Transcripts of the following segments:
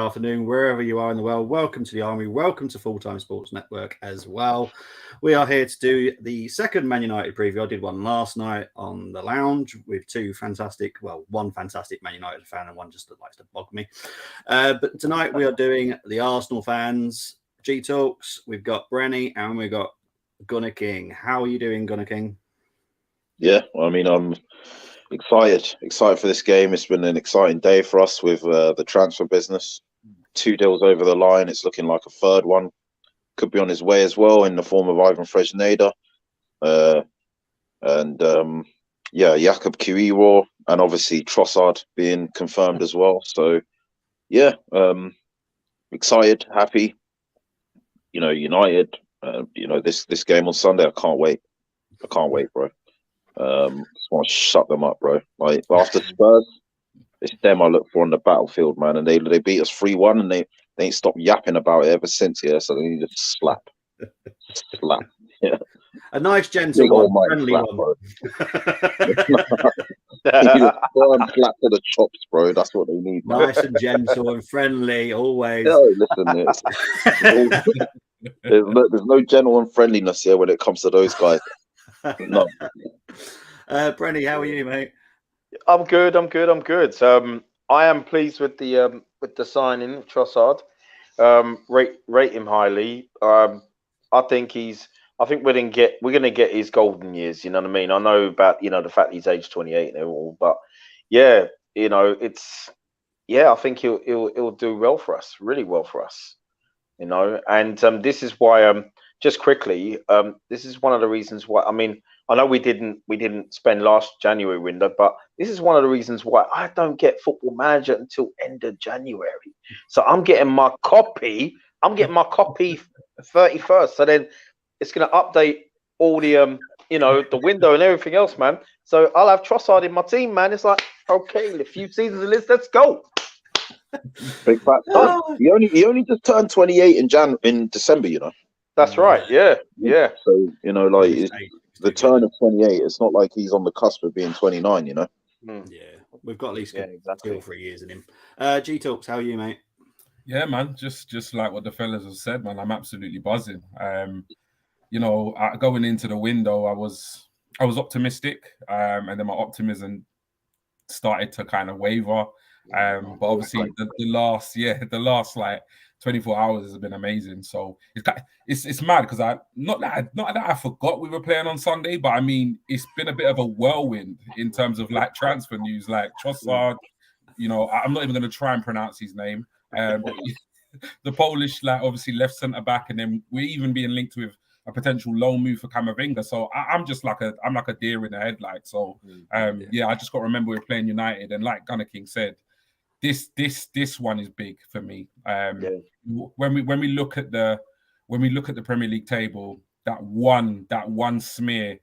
afternoon, wherever you are in the world. Welcome to the Army. Welcome to Full Time Sports Network as well. We are here to do the second Man United preview. I did one last night on the lounge with one fantastic Man United fan and one just that likes to bog me. But tonight we are doing the Arsenal fans G Talks. We've got Brenny and we've got Gunner King. How are you doing, Gunner King? Yeah, well, I mean, I'm excited for this game. It's been an exciting day for us with the transfer business. 2 deals over the line. It's looking like a third one could be on his way as well in the form of Ivan Fresneda. Jakub Kiwior and obviously Trossard being confirmed as well. So, yeah, excited, happy. United. This game on Sunday. I can't wait, bro. Just want to shut them up, bro. Like after Spurs, it's them I look for on the battlefield, man. And they beat us 3-1, and they ain't stopped yapping about it ever since. Yeah, so they need to slap. Yeah, a nice gentle one, friendly slap, one. Bro. They need a firm slap to the chops, bro. That's what they need. Man. Nice and gentle and friendly, always. No, listen, there's no gentle and friendliness here when it comes to those guys. No. Brenny, how are you, mate? I'm good. I am pleased with the signing, Trossard. Rate him highly. I think we're gonna get his golden years. You know what I mean? I know about the fact he's age 28 and all, but yeah, I think he'll do well for us, really well for us. And this is why just quickly, this is one of the reasons why. I mean, I know we didn't spend last January window, but this is one of the reasons why I don't get Football Manager until end of January. So I'm getting my copy 31st. So then it's going to update all the the window and everything else, man. So I'll have Trossard in my team, man. It's like, okay, a few seasons of this, let's go. Big fat time. He only just turned 28 in December, That's right. Yeah. So the turn of 28. It's not like he's on the cusp of being 29. Yeah, we've got at least 2 or 3 years in him. G Talks, how are you, mate? Yeah, man. Just like what the fellas have said, man. I'm absolutely buzzing. Going into the window, I was optimistic, and then my optimism started to kind of waver. But obviously the last like 24 hours has been amazing. So it's mad because not that I forgot we were playing on Sunday, but I mean it's been a bit of a whirlwind in terms of like transfer news, like Trossard. I'm not even going to try and pronounce his name. The Polish, like obviously left centre back, and then we're even being linked with a potential loan move for Camavinga. So I'm like a deer in the headlights. So I just got to remember we're playing United, and like Gunner King said, this one is big for me. When we look at the Premier League table, that one smear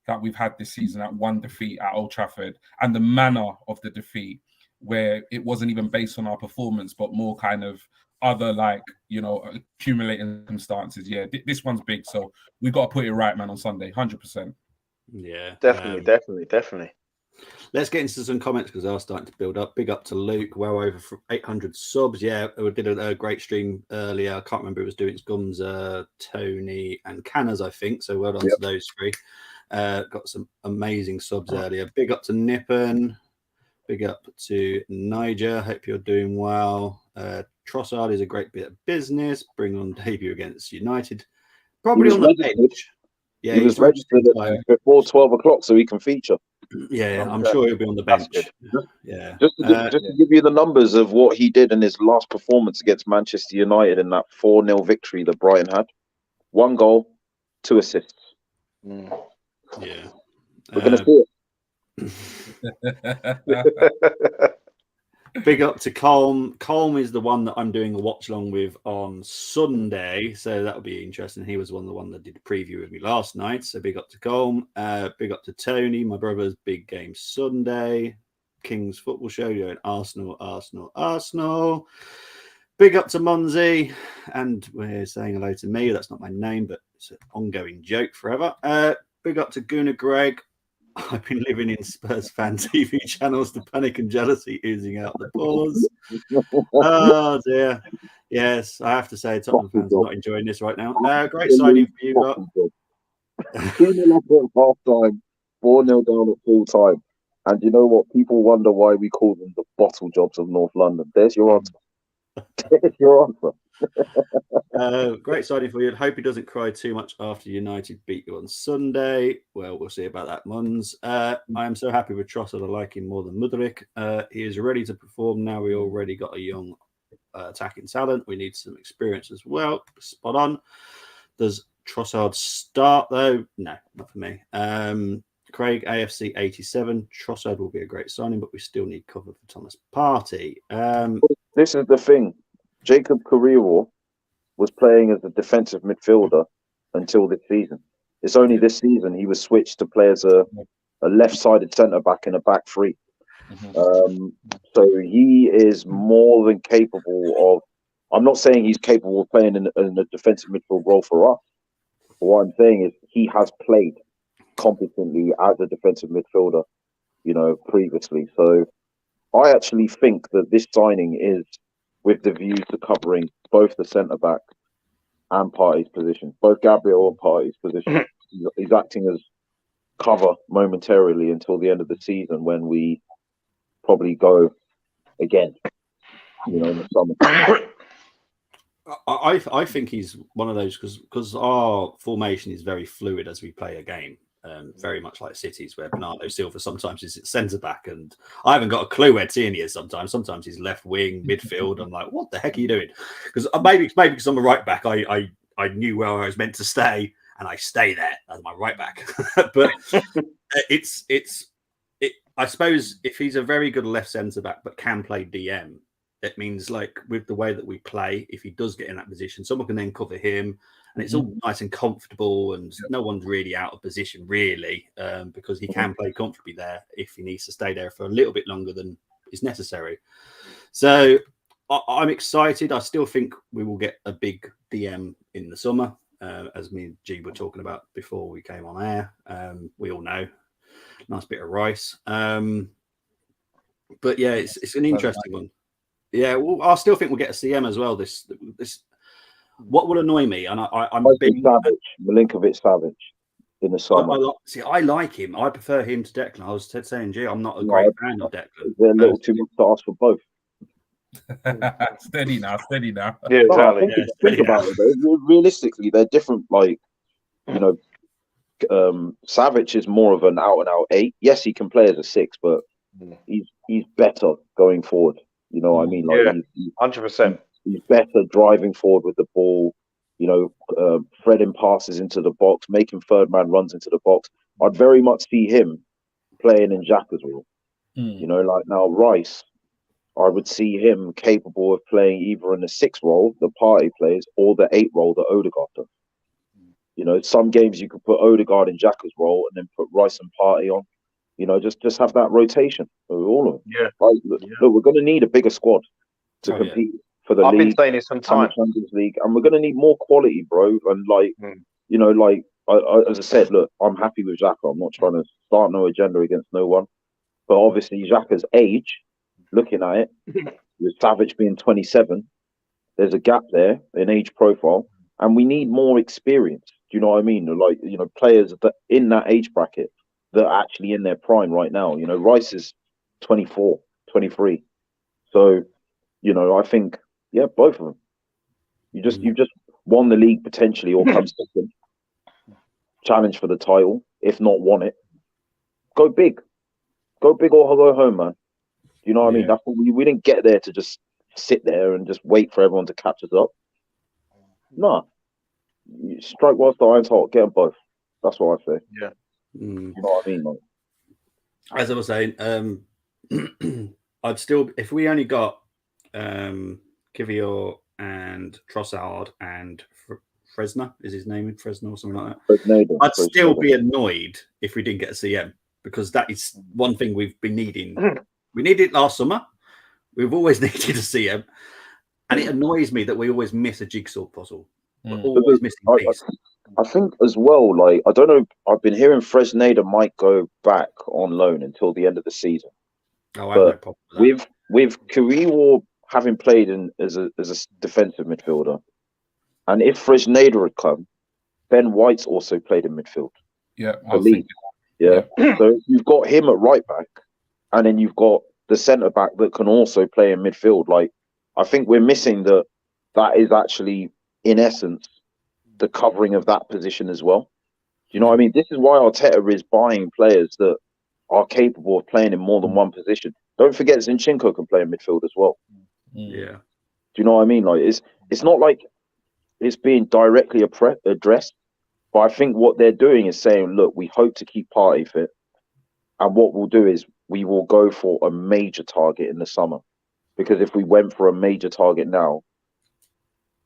that we've had this season, that one defeat at Old Trafford, and the manner of the defeat, where it wasn't even based on our performance, but more kind of other accumulating circumstances. Yeah, this one's big, so we got to put it right, man, on Sunday, 100%. Yeah, definitely. Let's get into some comments because they are starting to build up. Big up to Luke, well over 800 subs. Yeah, we did a great stream earlier. I can't remember who was doing it. It's Gums, Tony, and Canners, I think. So well done to those three. Got some amazing subs earlier. Big up to Nippon. Big up to Niger. Hope you're doing well. Trossard is a great bit of business. Bring on debut against United. Probably on the bench. Yeah, he was registered before 12 o'clock so he can feature. Yeah, I'm sure he'll be on the bench. Yeah. Just to give you the numbers of what he did in his last performance against Manchester United in that 4-0 victory that Brighton had. 1 goal, 2 assists. Yeah. We're going to see it. Big up to Colm. Colm is the one that I'm doing a watch along with on Sunday, so that'll be interesting. He was the one that did the preview with me last night. So big up to Colm. Big up to Tony, my brother's big game Sunday. King's Football Show going Arsenal. Big up to Monzi, and we're saying hello to me. That's not my name, but it's an ongoing joke forever. Big up to Gunnar Greg. I've been living in Spurs fan TV channels, the panic and jealousy oozing out the pores. Oh dear. Yes, I have to say, Tottenham fans are not enjoying this right now. Great signing for you lot. 2-0 up at half time, 4-0 down at full time. And you know what? People wonder why we call them the bottle jobs of North London. There's your answer. There's your answer. Great signing for you. Hope he doesn't cry too much after United beat you on Sunday. Well, we'll see about that, Muns. I am so happy with Trossard. I like him more than Mudryk. He is ready to perform now. We already got a young attacking talent. We need some experience as well. Spot on. Does Trossard start though? No, not for me. Craig, AFC 87. Trossard will be a great signing, but we still need cover for Thomas Partey. This is the thing. Jacob Carrillo was playing as a defensive midfielder until this season. It's only this season he was switched to play as a left-sided centre-back in a back three. So he is more than capable of... I'm not saying he's capable of playing in a defensive midfield role for us. But what I'm saying is he has played competently as a defensive midfielder, previously. So I actually think that this signing is with the view to covering both the centre-back and Partey's position, both Gabriel and Partey's position. He's acting as cover momentarily until the end of the season when we probably go again, in the summer. I think he's one of those because our formation is very fluid as we play a game. Very much like City's, where Bernardo Silva sometimes is at centre back, and I haven't got a clue where Tierney is. Sometimes he's left wing, midfield. I'm like, what the heck are you doing? Because maybe because I'm a right back, I knew where I was meant to stay, and I stay there as my right back. But I suppose if he's a very good left centre back but can play DM, it means like with the way that we play, if he does get in that position, someone can then cover him. And it's all nice and comfortable, and no one's really out of position, really, because he can play comfortably there if he needs to stay there for a little bit longer than is necessary. So I'm excited. I still think we will get a big DM in the summer, as me and G were talking about before we came on air. We all know. Nice bit of rice. But yeah, it's an interesting one. Yeah, well, I still think we'll get a CM as well. This. What will annoy me, and I'm big Savage, Milinkovic-Savic in the summer. I like him. I prefer him to Declan. I was saying, G, I'm not a great fan of Declan. They're a little too much to ask for both. Steady now. Yeah, exactly. Think about it, though. Realistically, they're different. Savic is more of an out-and-out 8. Yes, he can play as a 6, but he's better going forward. You know what I mean? 100%. He's better driving forward with the ball, threading passes into the box, making third man runs into the box. I'd very much see him playing in Xhaka's role. Like now Rice, I would see him capable of playing either in the 6 role, the Partey plays, or the 8 role that Odegaard does. Some games you could put Odegaard in Xhaka's role and then put Rice and Partey on. Just have that rotation with all of them. Yeah. Look, we're going to need a bigger squad to compete. For the I've league, been saying this some time. Champions League, and we're going to need more quality, bro. And as I said, look, I'm happy with Xhaka. I'm not trying to start no agenda against no one, but obviously Xhaka's age, looking at it, with Savage being 27, there's a gap there in age profile, and we need more experience. Do you know what I mean? Players that in that age bracket that are actually in their prime right now. Rice is 24, 23, so I think. Yeah, both of them. You've just won the league potentially, or come second. Challenge for the title, if not won it. Go big or go home, man. Do you know what I mean? That's what we didn't get there to just sit there and just wait for everyone to catch us up. Nah, strike whilst the iron's hot. Get them both. That's what I say. Yeah, you know what I mean, man? As I was saying, I'd still, if we only got Kivior and Trossard and Fresna, is his name Fresna or something like that? I'd still be annoyed if we didn't get a CM, because that is one thing we've been needing. We needed it last summer. We've always needed a CM, and it annoys me that we always miss a jigsaw puzzle. We're always missing a piece. I think as well, like, I don't know, I've been hearing Fresneda might go back on loan until the end of the season. Oh, I have no But problem with that. with Kariwa having played as a defensive midfielder, and if Fresneda had come, Ben White's also played in midfield. Yeah, I For was Leeds. thinking. Yeah. So you've got him at right back, and then you've got the centre back that can also play in midfield. Like, I think we're missing that is actually, in essence, the covering of that position as well. Do you know what I mean? This is why Arteta is buying players that are capable of playing in more than one position. Don't forget Zinchenko can play in midfield as well. Yeah. Do you know what I mean? Like, it's not like it's being directly addressed, but I think what they're doing is saying, look, we hope to keep Partey fit, and what we'll do is we will go for a major target in the summer, because if we went for a major target now,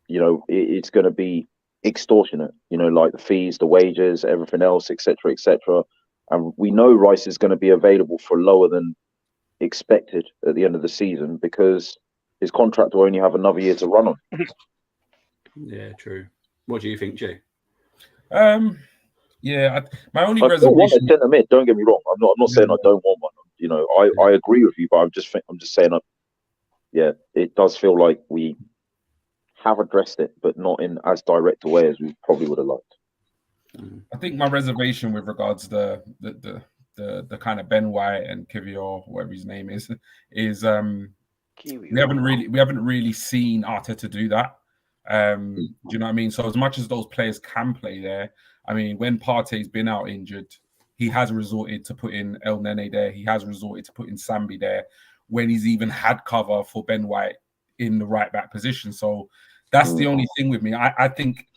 you know, it's going to be extortionate. You know, like the fees, the wages, everything else, etc., etc. And we know Rice is going to be available for lower than expected at the end of the season because his contract will only have another year to run on. Yeah, true. What do you think, Jay? Yeah, my only I still want a reservation. centre mid. Don't get me wrong. I'm not saying I don't want one. You know, I agree with you, but I'm just saying, yeah, it does feel like we have addressed it, but not in as direct a way as we probably would have liked. I think my reservation with regards to the kind of Ben White and Kivior, whatever his name is we haven't really seen Arteta do that. Do you know what I mean? So as much as those players can play there, I mean, when Partey's been out injured, he has resorted to put in El Nene there. He has resorted to put in Sambi there when he's even had cover for Ben White in the right back position. So that's the only thing with me. I think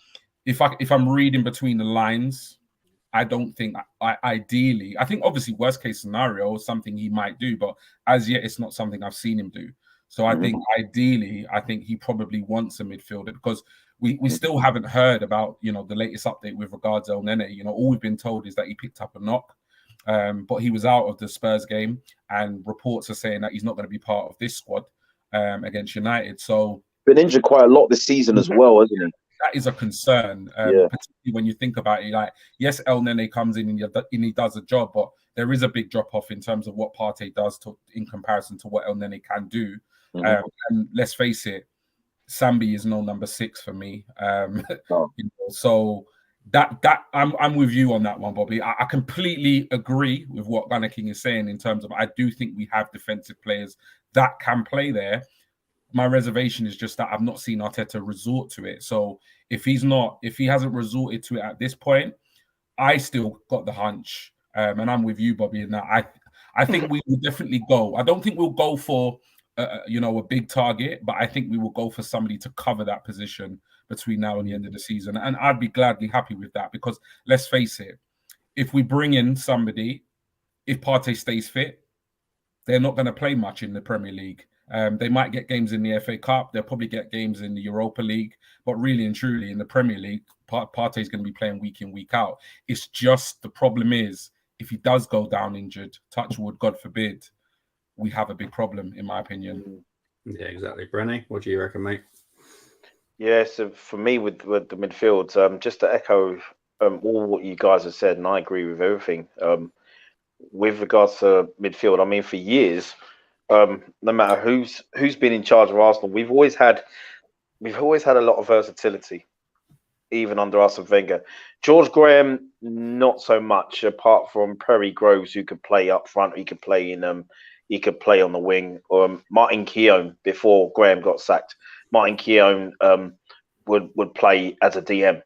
if I'm reading between the lines, I don't think ideally, I think obviously worst case scenario is something he might do, but as yet it's not something I've seen him do. So I think ideally, I think he probably wants a midfielder because we still haven't heard about, you know, the latest update with regards to El Nene. You know, all we've been told is that he picked up a knock, but he was out of the Spurs game, and reports are saying that he's not going to be part of this squad against United. So been injured quite a lot this season as well, hasn't he? That is a concern, particularly when you think about it. Like, yes, El Nene comes in and he does a job, but there is a big drop off in terms of what Partey does in comparison to what El Nene can do. And let's face it, Sambi is no number 6 for me. You know, so that I'm with you on that one, Bobby. I completely agree with what Gunner King is saying in terms of I do think we have defensive players that can play there. My reservation is just that I've not seen Arteta resort to it. So if he hasn't resorted to it at this point, I still got the hunch, and I'm with you, Bobby, in that I think we will definitely go. I don't think we'll go for a big target, but I think we will go for somebody to cover that position between now and the end of the season. And I'd be gladly happy with that because let's face it, if we bring in somebody, if Partey stays fit, they're not going to play much in the Premier League. They might get games in the FA Cup. They'll probably get games in the Europa League. But really and truly, in the Premier League, Partey is going to be playing week in, week out. It's just the problem is, if he does go down injured, touch wood, God forbid, we have a big problem, in my opinion. Yeah, exactly. Brenny, what do you reckon, mate? Yeah, so for me with the midfield, just to echo all what you guys have said, and I agree with everything. With regards to midfield, I mean, for years, no matter who's been in charge of Arsenal, we've always had a lot of versatility, even under Arsene Wenger. George Graham, not so much, apart from Perry Groves, who could play up front. He could play he could play on the wing. Martin Keown, before Graham got sacked, Martin Keown would play as a DM.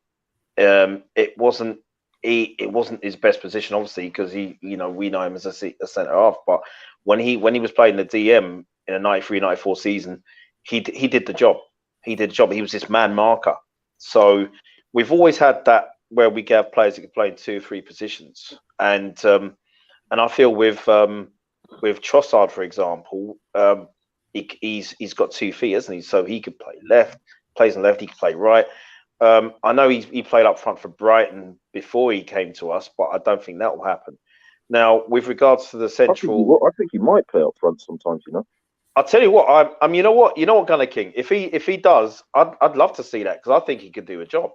It wasn't his best position, obviously, because we know him as a centre half. But when he was playing the DM in a 93-94 season, he did the job. He did the job. He was this man marker. So we've always had that where we have players that can play in 2 or 3 positions, and I feel with Trossard, for example, he's got 2 feet, hasn't he? So he could play left, plays on left. He could play right. I know he played up front for Brighton before he came to us, but I don't think that will happen. Now, with regards to the central, I think he might play up front sometimes. You know, I'll tell you what. You know what, Gunner King. If he does, I'd love to see that because I think he could do a job.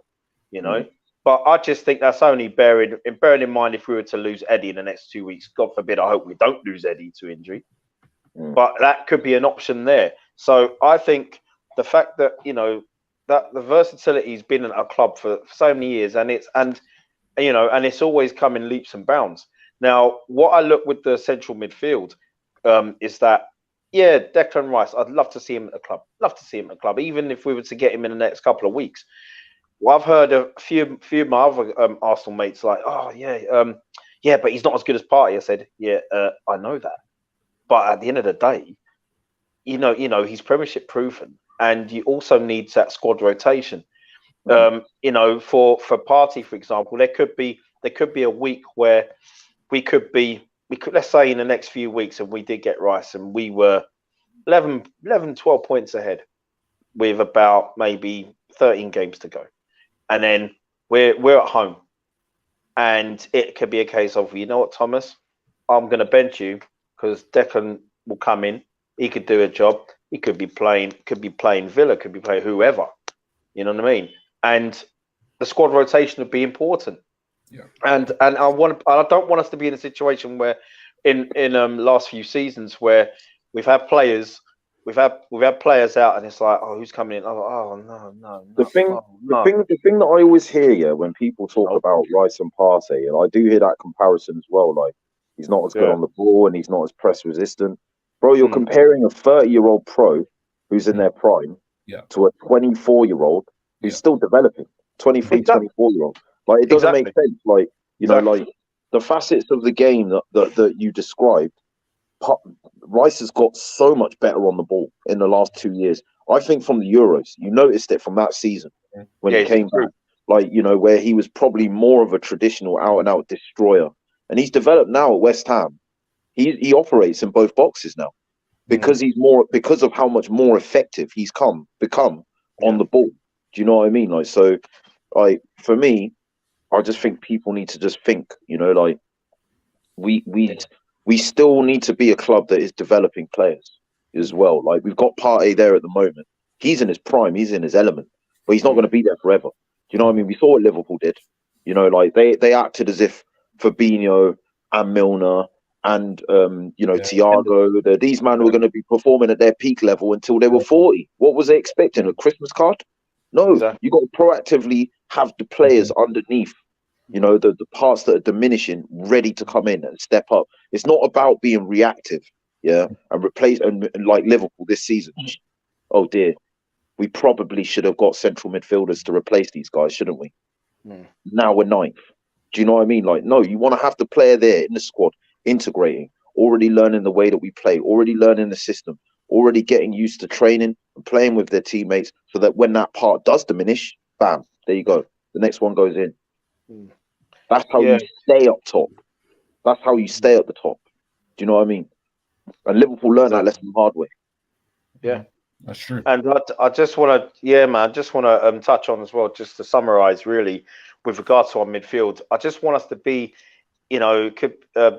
You know, But I just think that's only bearing in mind if we were to lose Eddie in the next 2 weeks. God forbid, I hope we don't lose Eddie to injury. But that could be an option there. So I think the fact that, you know, that the versatility has been at a club for so many years, and it's always come in leaps and bounds. Now, what I look with the central midfield is that, yeah, Declan Rice, I'd love to see him at the club. Love to see him at the club, even if we were to get him in the next couple of weeks. Well, I've heard a few of my other Arsenal mates like, oh yeah, but he's not as good as Partey. I said, yeah, I know that, but at the end of the day, you know, he's Premiership proven, and you also need that squad rotation. You know, for Partey, for example, there could be a week where we could let's say in the next few weeks, and we did get Rice, and we were 11, 12 points ahead with about maybe 13 games to go. And then we're at home, and it could be a case of, you know what, Thomas, I'm going to bench you because Declan will come in. He could do a job. He could be playing Villa, could be playing whoever. You know what I mean? And the squad rotation would be important. Yeah. And I don't want us to be in a situation where in last few seasons where we've had players out, and it's like, oh, who's coming in? Oh, no. The thing that I always hear, yeah, when people talk about Rice and Partey, and I do hear that comparison as well, like he's not as good on the ball and he's not as press resistant. Bro, you're comparing a 30-year-old pro who's in their prime to a 24-year-old who's still developing, 23, 24-year-old. Like, it doesn't make sense. Like, you know, like the facets of the game that you described, Rice has got so much better on the ball in the last 2 years. I think from the Euros, you noticed it from that season when he came back, like, you know, where he was probably more of a traditional out-and-out destroyer. And he's developed now at West Ham. He operates in both boxes now because because of how much more effective he's become on the ball. Do you know what I mean? Like, so, like, for me, I just think people need to just think, you know, like we still need to be a club that is developing players as well. Like, we've got Partey there at the moment. He's in his prime. He's in his element, but he's not going to be there forever. Do you know what I mean? We saw what Liverpool did. You know, like they acted as if Fabinho and Milner and, you know, Thiago, these men were going to be performing at their peak level until they were 40. What was they expecting? A Christmas card? No, you got to proactively have the players underneath, you know, the parts that are diminishing, ready to come in and step up. It's not about being reactive, and replace, and like Liverpool this season. Oh dear, we probably should have got central midfielders to replace these guys, shouldn't we? Now we're ninth. Do you know what I mean? Like, no, you want to have the player there in the squad, integrating, already learning the way that we play, already learning the system, already getting used to training and playing with their teammates, so that when that part does diminish, bam, there you go. The next one goes in. That's how you stay up top. That's how you stay at the top. Do you know what I mean? And Liverpool learned that lesson the hard way. Yeah, that's true. And I just want to, touch on as well, just to summarise really, with regards to our midfield. I just want us to be, you know,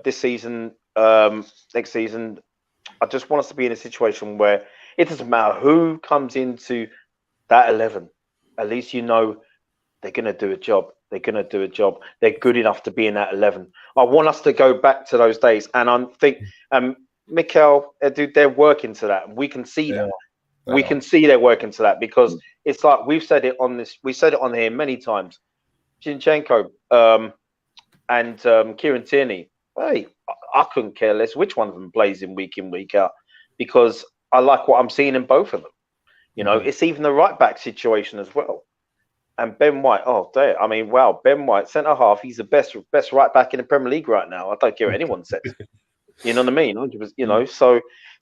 this season, next season, I just want us to be in a situation where it doesn't matter who comes into that 11. At least you know they're going to do a job. They're going to do a job. They're good enough to be in that 11. I want us to go back to those days. And I think Mikel, they're working to that. We can see that. We can see they're working to that, because it's like we said it on here many times. Zinchenko and Kieran Tierney. Hey, I couldn't care less which one of them plays in, week out, because I like what I'm seeing in both of them. You know, it's even the right back situation as well. And Ben White, oh, there. I mean, wow, Ben White, centre half, he's the best right back in the Premier League right now. I don't care what anyone says. You know what I mean? You know, so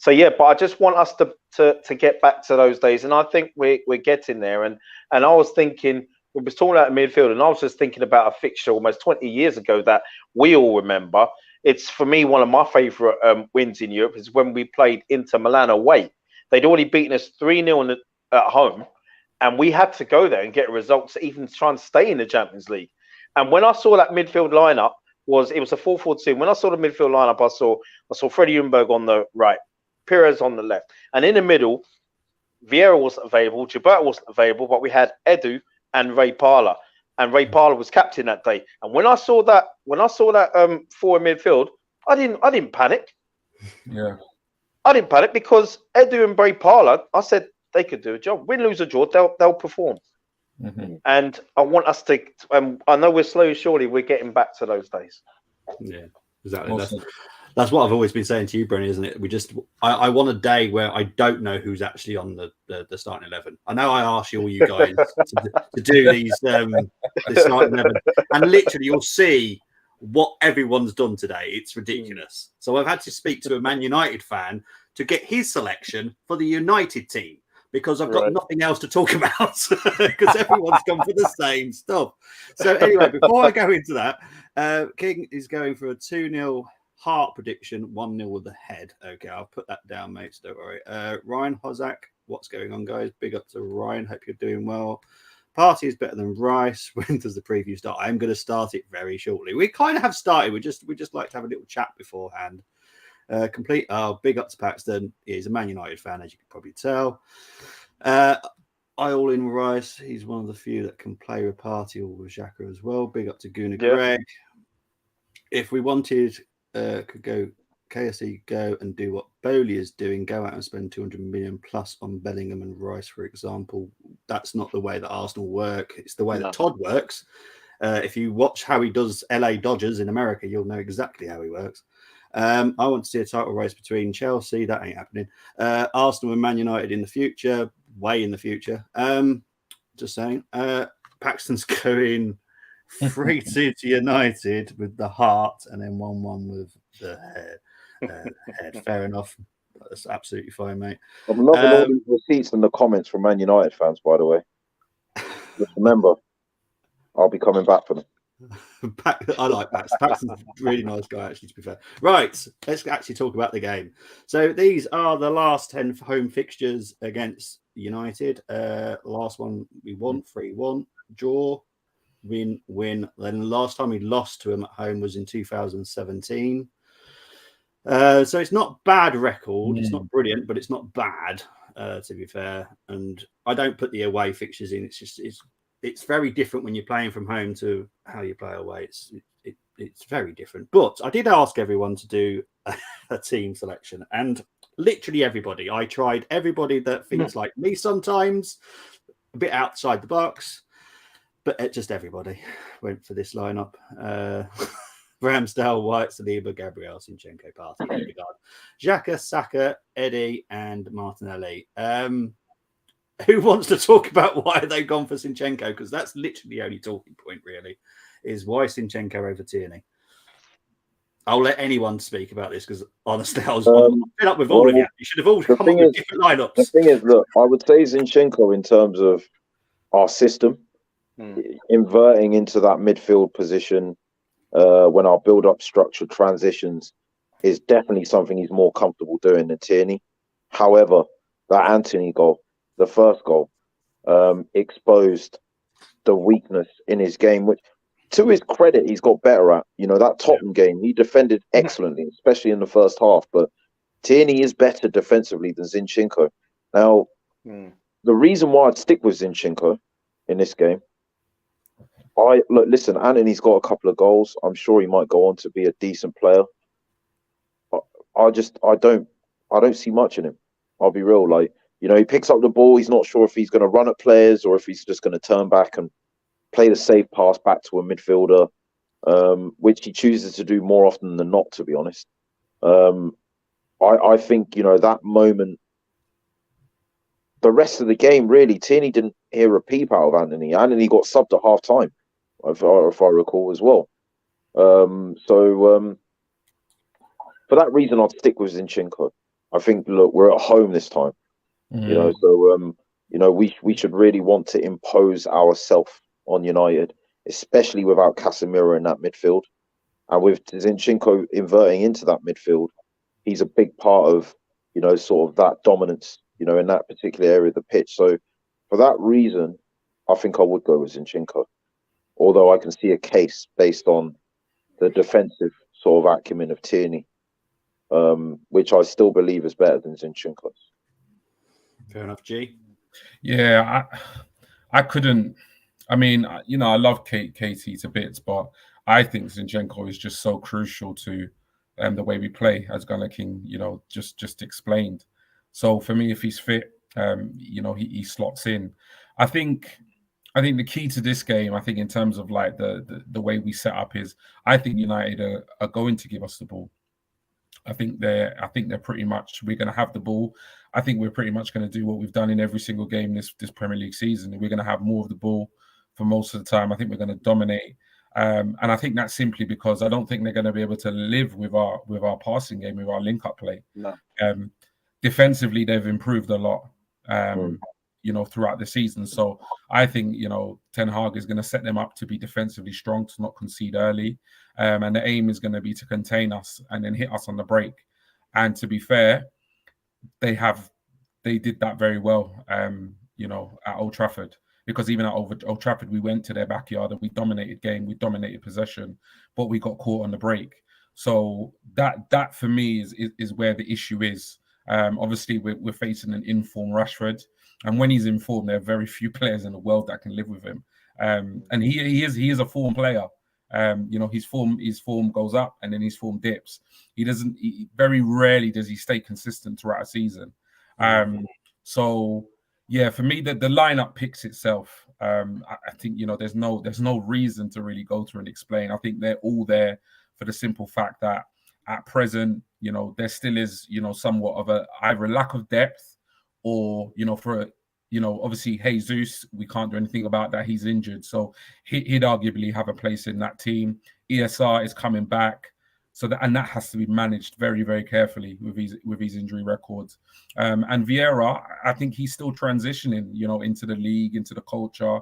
yeah. But I just want us to get back to those days, and I think we're getting there. And I was thinking, we was talking about midfield, and I was just thinking about a fixture almost 20 years ago that we all remember. It's, for me, one of my favourite wins in Europe is when we played Inter Milan away. They'd already beaten us 3-0 at home, and we had to go there and get results to even try and stay in the Champions League. And when I saw that midfield lineup, it was a 4-4-2. When I saw the midfield lineup, I saw Freddie Ljungberg on the right, Pires on the left, and in the middle, Vieira wasn't available, Gilberto wasn't available, but we had Edu and Ray Parlour. and Ray Parlour was captain that day. And when I saw that, four in midfield, I didn't panic. Yeah, I didn't panic because Edu and Ray Parlour, I said they could do a job. Win, lose, or draw, they'll perform. And I want us to. I know we're slowly, surely we're getting back to those days. Yeah, exactly. That's what I've always been saying to you, Brenny, isn't it? I want a day where I don't know who's actually on the starting 11. I know I ask you all you guys to do these the starting 11, and literally you'll see what everyone's done today. It's ridiculous. So I've had to speak to a Man United fan to get his selection for the United team because I've got nothing else to talk about because everyone's gone for the same stuff. So anyway, before I go into that, King is going for a 2-0 Heart prediction, 1-0 with the head. Okay, I'll put that down, mates. Don't worry. Ryan Hozak, what's going on, guys? Big up to Ryan. Hope you're doing well. Party is better than Rice. When does the preview start? I'm going to start it very shortly. We kind of have started. We just like to have a little chat beforehand. Complete. Big up to Paxton. He's a Man United fan, as you can probably tell. I all in with Rice. He's one of the few that can play with Party or with Xhaka as well. Big up to Guna Greg. If we wanted, could go KSE, go and do what Bowley is doing, go out and spend 200 million plus on Bellingham and Rice, for example. That's not the way that Arsenal work. It's the way that Todd works. If you watch how he does LA Dodgers in America, you'll know exactly how he works. I want to see a title race between Chelsea. That ain't happening. Arsenal and Man United in the future, way in the future. Just saying. Paxton's going 3-2 to United with the heart and then 1-1 with the head. Fair enough. That's absolutely fine, mate. I'm loving all these receipts in the comments from Man United fans, by the way. Just remember, I'll be coming back for them. I like Paxton. Paxton's a really nice guy, actually, to be fair. Right, let's actually talk about the game. So these are the last 10 home fixtures against United. Last one we won 3-1, draw, win. Then the last time we lost to him at home was in 2017. So it's not bad record. It's not brilliant, but it's not bad, to be fair. And I don't put the away fixtures in. It's very different when you're playing from home to how you play away. It's very different. But I did ask everyone to do a team selection, and literally everybody. I tried everybody that thinks like me sometimes, a bit outside the box. But just everybody went for this lineup. Ramsdale, White, Saliba, Gabriel, Zinchenko, Partey, Odegaard, Xhaka, Saka, Eddie, and Martinelli. Who wants to talk about why they've gone for Zinchenko? Because that's literally the only talking point, really, is why Zinchenko over Tierney. I'll let anyone speak about this because honestly, I'm fed up with all of you. You should have all come up with different lineups. The thing is, look, I would say Zinchenko in terms of our system. Inverting into that midfield position when our build-up structure transitions is definitely something he's more comfortable doing than Tierney. However, that Anthony goal, the first goal, exposed the weakness in his game, which to his credit, he's got better at. You know, that Tottenham game, he defended excellently, especially in the first half, but Tierney is better defensively than Zinchenko. Now, the reason why I'd stick with Zinchenko in this game, listen, Anthony's got a couple of goals. I'm sure he might go on to be a decent player. I don't see much in him. I'll be real. Like, you know, he picks up the ball. He's not sure if he's going to run at players or if he's just going to turn back and play the safe pass back to a midfielder, which he chooses to do more often than not, to be honest. I think, you know, that moment, the rest of the game, really, Tierney didn't hear a peep out of Anthony. Anthony got subbed at half time, if I recall as well. So for that reason, I'd stick with Zinchenko. I think, look, we're at home this time, you know, so you know, we should really want to impose ourselves on United, especially without Casemiro in that midfield, and with Zinchenko inverting into that midfield, he's a big part of, you know, sort of that dominance, you know, in that particular area of the pitch. So for that reason, I think I would go with Zinchenko, although I can see a case based on the defensive sort of acumen of Tierney, which I still believe is better than Zinchenko's. Fair enough, G. Yeah, I couldn't I mean, you know, I love KT to bits, but I think Zinchenko is just so crucial to the way we play, as Gunnar King, you know, just explained. So for me, if he's fit, you know, he slots in. I think the key to this game, I think in terms of like the way we set up is, I think United are going to give us the ball. I think they're pretty much, we're going to have the ball. I think we're pretty much going to do what we've done in every single game this Premier League season. We're going to have more of the ball for most of the time. I think we're going to dominate, and I think that's simply because I don't think they're going to be able to live with our passing game, with our link-up play. No. Defensively, they've improved a lot, you know, throughout the season. So I think, you know, Ten Hag is going to set them up to be defensively strong, to not concede early. And the aim is going to be to contain us and then hit us on the break. And to be fair, they did that very well, you know, at Old Trafford. Because even at Old Trafford, we went to their backyard and we dominated game, we dominated possession, but we got caught on the break. So that for me is where the issue is. Obviously, we're facing an informed Rashford, and when he's informed, there are very few players in the world that can live with him. And he is a form player. You know, his form goes up and then his form dips. Very rarely does he stay consistent throughout a season. So yeah, for me, the lineup picks itself. I think, you know, there's no reason to really go through and explain. I think they're all there for the simple fact that at present, you know, there still is, you know, somewhat of either a lack of depth, or, you know, obviously Jesus, we can't do anything about that. He's injured. So he'd arguably have a place in that team. ESR is coming back. So that has to be managed very, very carefully with his injury records. And Vieira, I think he's still transitioning, you know, into the league, into the culture,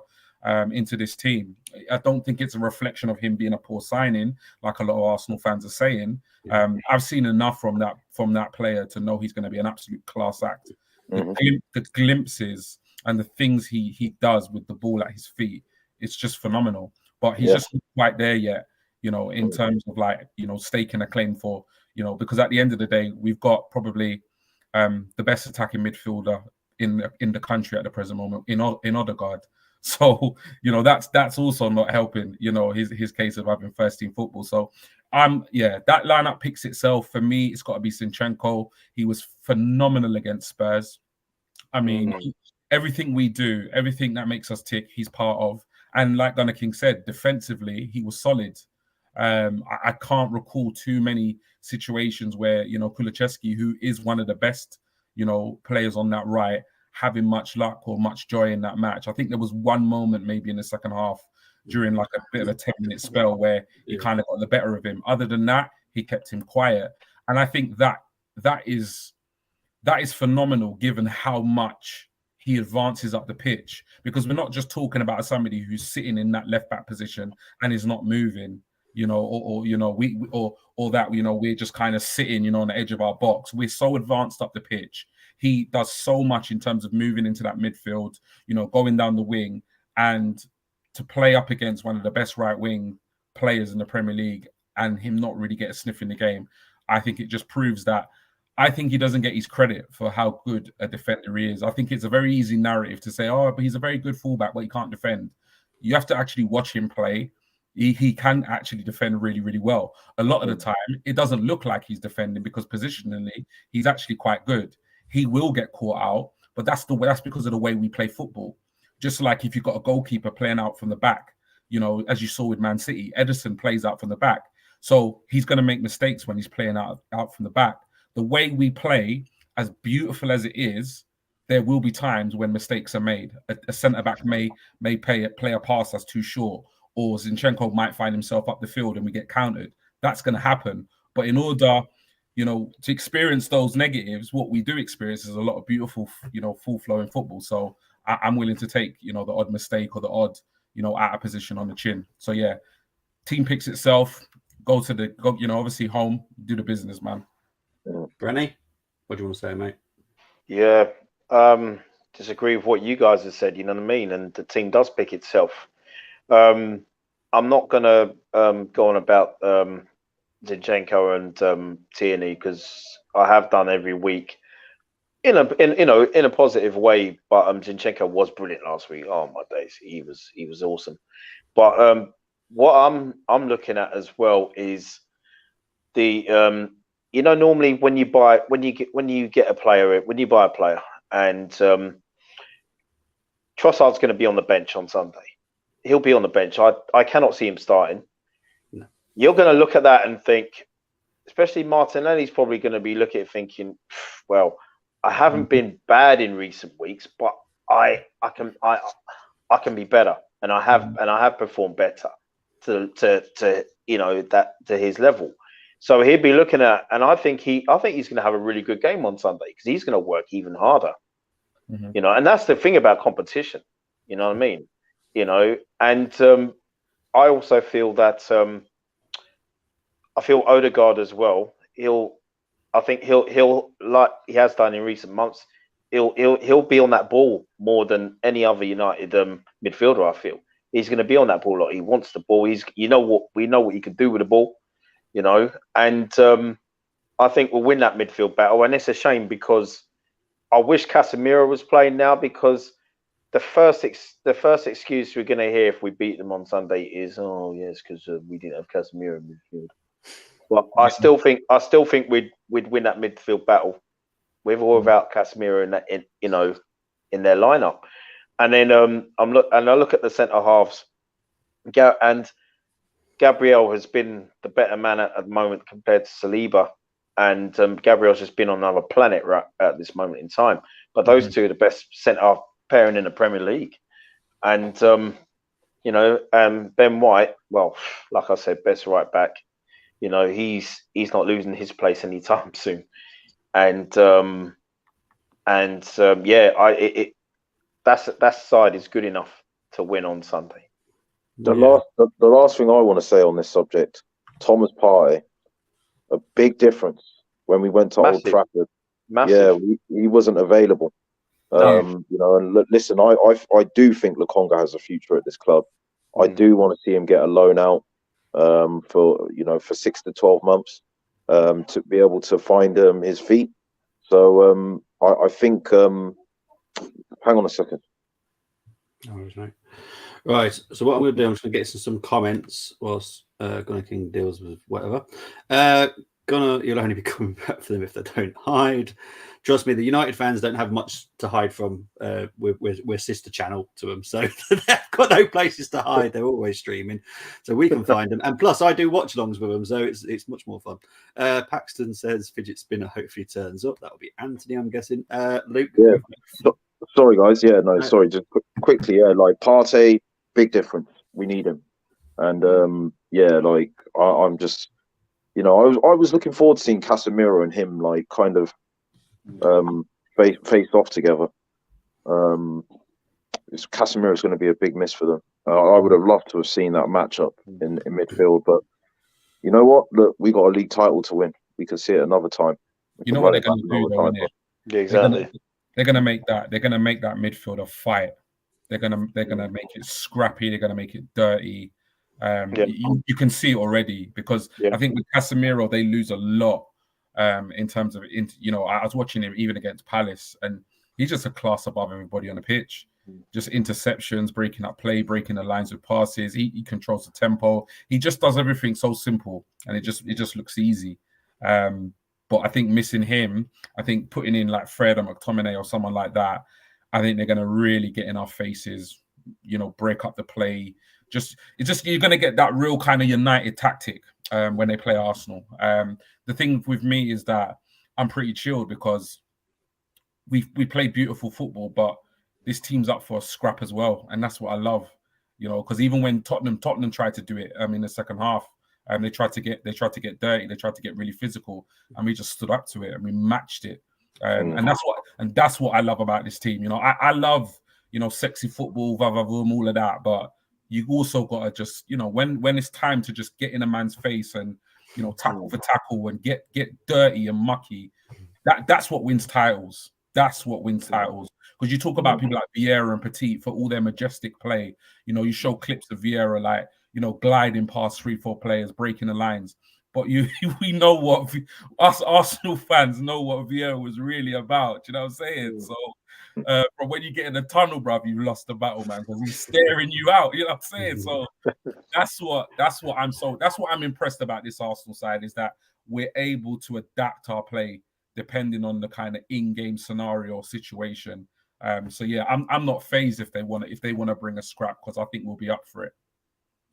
into this team. I don't think it's a reflection of him being a poor signing, like a lot of Arsenal fans are saying. I've seen enough from that player to know he's going to be an absolute class act. The glimpses and the things he does with the ball at his feet, it's just phenomenal. But he's just not quite there yet, you know, in terms of like, you know, staking a claim for, you know, because at the end of the day, we've got probably the best attacking midfielder in the country at the present moment in Odegaard. So, you know, that's also not helping, you know, his case of having first team football. So that lineup picks itself. For me, it's got to be Zinchenko. He was phenomenal against Spurs. I mean, everything we do, everything that makes us tick, he's part of. And like Gunnar King said, defensively, he was solid. I can't recall too many situations where, you know, Kulusevski, who is one of the best, you know, players on that right, having much luck or much joy in that match. I think there was one moment maybe in the second half during like a bit of a 10-minute spell where he kind of got the better of him. Other than that, he kept him quiet. And I think that is phenomenal given how much he advances up the pitch, because we're not just talking about somebody who's sitting in that left back position and is not moving, you know, or you know, or that, you know, we're just kind of sitting, you know, on the edge of our box. We're so advanced up the pitch. He does so much in terms of moving into that midfield, you know, going down the wing, and to play up against one of the best right wing players in the Premier League and him not really get a sniff in the game. I think it just proves that I think he doesn't get his credit for how good a defender he is. I think it's a very easy narrative to say, oh, but he's a very good fullback, but he can't defend. You have to actually watch him play. He can actually defend really, really well. A lot of the time, it doesn't look like he's defending because positionally, he's actually quite good. He will get caught out, but that's because of the way we play football. Just like if you've got a goalkeeper playing out from the back, you know, as you saw with Man City, Ederson plays out from the back. So he's going to make mistakes when he's playing out from the back. The way we play, as beautiful as it is, there will be times when mistakes are made. A centre-back may play a pass that's too short, or Zinchenko might find himself up the field and we get countered. That's going to happen. But in order, you know, to experience those negatives, what we do experience is a lot of beautiful, you know, full-flowing football. So I'm willing to take, you know, the odd mistake or the odd, you know, out of position on the chin. So yeah, team picks itself. Go, you know, obviously home, do the business, man. Brenny, what do you want to say, mate? Yeah, disagree with what you guys have said, you know what I mean? And the team does pick itself. I'm not going to go on about Zinchenko and Tierney, because I have done every week. in a positive way. But Zinchenko was brilliant last week. Oh my days, he was awesome. But what I'm looking at as well is the normally when you buy a player and Trossard's going to be on the bench on Sunday. He'll be on the bench. I cannot see him starting. No. You're going to look at that and think, especially Martinelli's probably going to be looking at thinking, well, I haven't been bad in recent weeks, but I can be better, and I have performed better to his level. So he'd be looking at, and I think he's going to have a really good game on Sunday because he's going to work even harder. And that's the thing about competition. You know what I mean? And I also feel that I feel Odegaard as well. He'll like he has done in recent months. He'll be on that ball more than any other United midfielder. I feel he's going to be on that ball a lot. He wants the ball. We know what he can do with the ball. And I think we'll win that midfield battle. And it's a shame because I wish Casemiro was playing now, because the first excuse we're going to hear if we beat them on Sunday is, oh yes, because we didn't have Casemiro in midfield. But I still think we'd win that midfield battle with or without Casemiro in their lineup. And then I look at the centre halves, and Gabriel has been the better man at the moment compared to Saliba, and Gabriel's just been on another planet right at this moment in time. But those two are the best centre half pairing in the Premier League, and Ben White, well, like I said, best right back. He's not losing his place anytime soon, and that side is good enough to win on Sunday. The last thing I want to say on this subject, Thomas Partey, a big difference when we went to Old Trafford. Massive. Yeah, he wasn't available. And listen, I do think Lokonga has a future at this club. I do want to see him get a loan out for 6 to 12 months to be able to find his feet. So I think. Hang on a second. Right. So what I'm going to do, I'm just going to get some comments whilst Gunnar King deals with whatever. Gunnar, you'll only be coming back for them if they don't hide. Trust me, the United fans don't have much to hide from. We're sister channel to them, so they've got no places to hide. They're always streaming, so we can find them. And plus, I do watch-alongs with them, so it's much more fun. Paxton says fidget spinner hopefully turns up. That'll be Anthony, I'm guessing. Luke. Yeah. Sorry, guys. Yeah, no, sorry. Just quickly. Yeah, like Partey, big difference. We need him, and I'm just. I was looking forward to seeing Casemiro and him like kind of face off together. Casemiro is going to be a big miss for them. I would have loved to have seen that matchup in midfield, but you know what? Look, we got a league title to win. We can see it another time. You know what they're going to do, though, isn't it? Yeah, exactly. They're going to make that. They're going to make that midfield a fight. They're going to make it scrappy. They're going to make it dirty. You can see it already because I think with Casemiro they lose a lot in terms of I was watching him even against Palace and he's just a class above everybody on the pitch. Just interceptions, breaking up play, breaking the lines with passes. He controls the tempo. He just does everything so simple and it just looks easy. But I think missing him, I think putting in like Fred or McTominay or someone like that, I think they're going to really get in our faces, break up the play. You're going to get that real kind of United tactic when they play Arsenal. The thing with me is that I'm pretty chilled because we play beautiful football, but this team's up for a scrap as well, and that's what I love. Because even when Tottenham tried to do it in the second half, they tried to get dirty, they tried to get really physical, and we just stood up to it and we matched it. And that's what I love about this team. I love sexy football, all of that, but you also got to just, when it's time to just get in a man's face and, tackle for tackle and get dirty and mucky, that's what wins titles. That's what wins titles. Because you talk about people like Vieira and Petit for all their majestic play. You show clips of Vieira like, gliding past 3-4 players, breaking the lines. but we know what us Arsenal fans know what Vieira was really about. You know what I'm saying? So from when you get in the tunnel, bruv, you lost the battle, man, because he's staring you out. You know what I'm saying? So that's what I'm impressed about this Arsenal side, is that we're able to adapt our play depending on the kind of in-game scenario or situation. So yeah, I'm not phased if they want to bring a scrap, because I think we'll be up for it.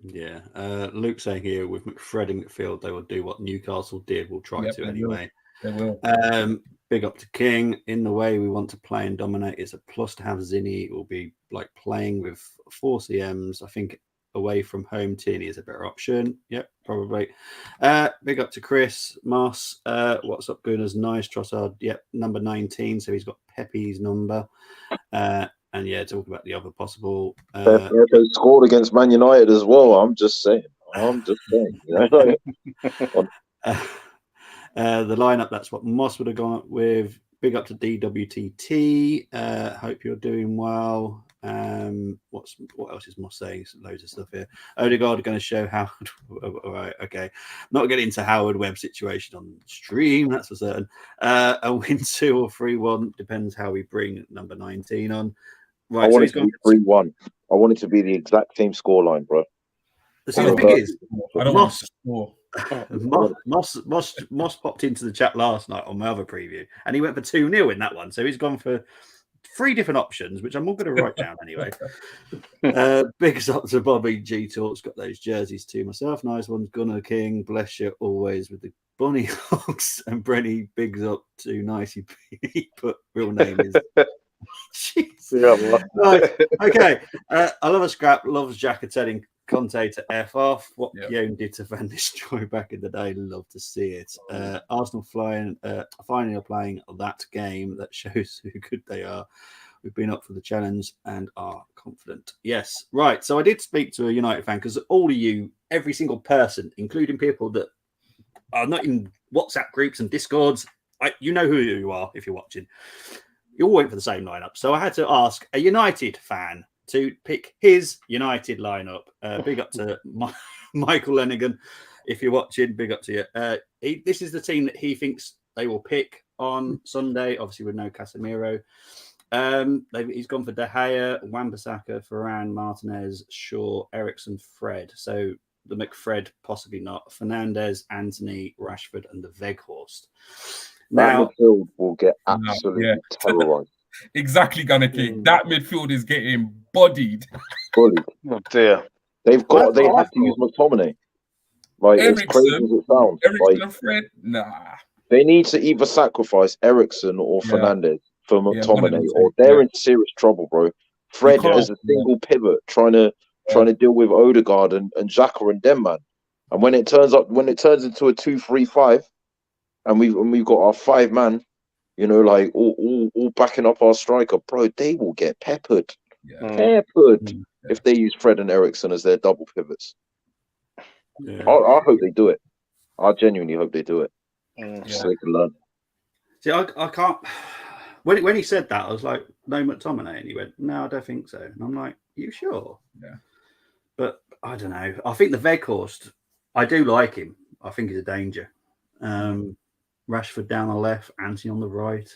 Yeah, Luke saying here with McFred and McField, they will do what Newcastle did. We'll try to anyway. They will. Big up to King. In the way we want to play and dominate, it's a plus to have Zinni. It will be like playing with 4 CMs. I think away from home, Tierney is a better option. Yep, probably. Big up to Chris Moss. What's up, Gunners? Nice. Trossard. Yep, number 19. So he's got Pepe's number. And yeah, talk about the other possible. They scored against Man United as well. I'm just saying. You know? The lineup, that's what Moss would have gone up with. Big up to DWTT. Hope you're doing well. What else is Moss saying? Loads of stuff here. Odegaard are going to show Howard. All right, okay. Not getting into Howard Webb situation on stream, that's for certain. A win 2 or 3-1 depends how we bring number 19 on. Right, I want it to be 3-1. I want it to be the exact same scoreline, bro. The thing is, I don't want to score. Moss popped into the chat last night on my other preview, and he went for 2-0 in that one. So he's gone for 3 different options, which I'm all going to write down anyway. Big up to Bobby G Talks, got those jerseys to myself. Nice ones, Gunnar King. Bless you always with the Bunny Hawks. And Brenny, bigs up to Nicey P. Put real name is. Jeez. Yeah, right. Okay. I love a scrap. Loves Jack telling Conte to F off. What Pione did to Van Nistelrooy back in the day. Love to see it. Arsenal finally are playing that game that shows who good they are. We've been up for the challenge and are confident. Yes. Right. So I did speak to a United fan, because all of you, every single person, including people that are not in WhatsApp groups and Discords, you know who you are if you're watching. You all went for the same lineup. So I had to ask a United fan to pick his United lineup. Big up to Michael Lenigan. If you're watching, big up to you. This is the team that he thinks they will pick on Sunday, obviously with no Casemiro. He's gone for De Gea, Wan-Bissaka, Varane, Martinez, Shaw, Ericsson, Fred. So the McFred, possibly not. Fernandes, Anthony, Rashford, and the Weghorst. Now, that midfield will get absolutely terrorized. Exactly, Gunnar King. That midfield is getting bodied. Oh dear. They have to use McTominay. Like, as crazy as it sounds. Ericsson and Fred? Nah. They need to either sacrifice Ericsson or Fernandes for McTominay, or they're in serious trouble, bro. Fred as a single pivot trying to deal with Odegaard and Xhaka and them, man. And when it turns into a 2-3-5, and we've got our 5-man, you know, like all backing up our striker, bro, they will get peppered. Peppered if they use Fred and Ericsson as their double pivots. Yeah. I hope they do it. I genuinely hope they do it. So they can learn. See, I can't. When he said that, I was like, no McTominay, and he went, no, I don't think so. And I'm like, you sure? Yeah. But I don't know. I think the Weghorst, I do like him. I think he's a danger. Rashford down the left, Anthony on the right.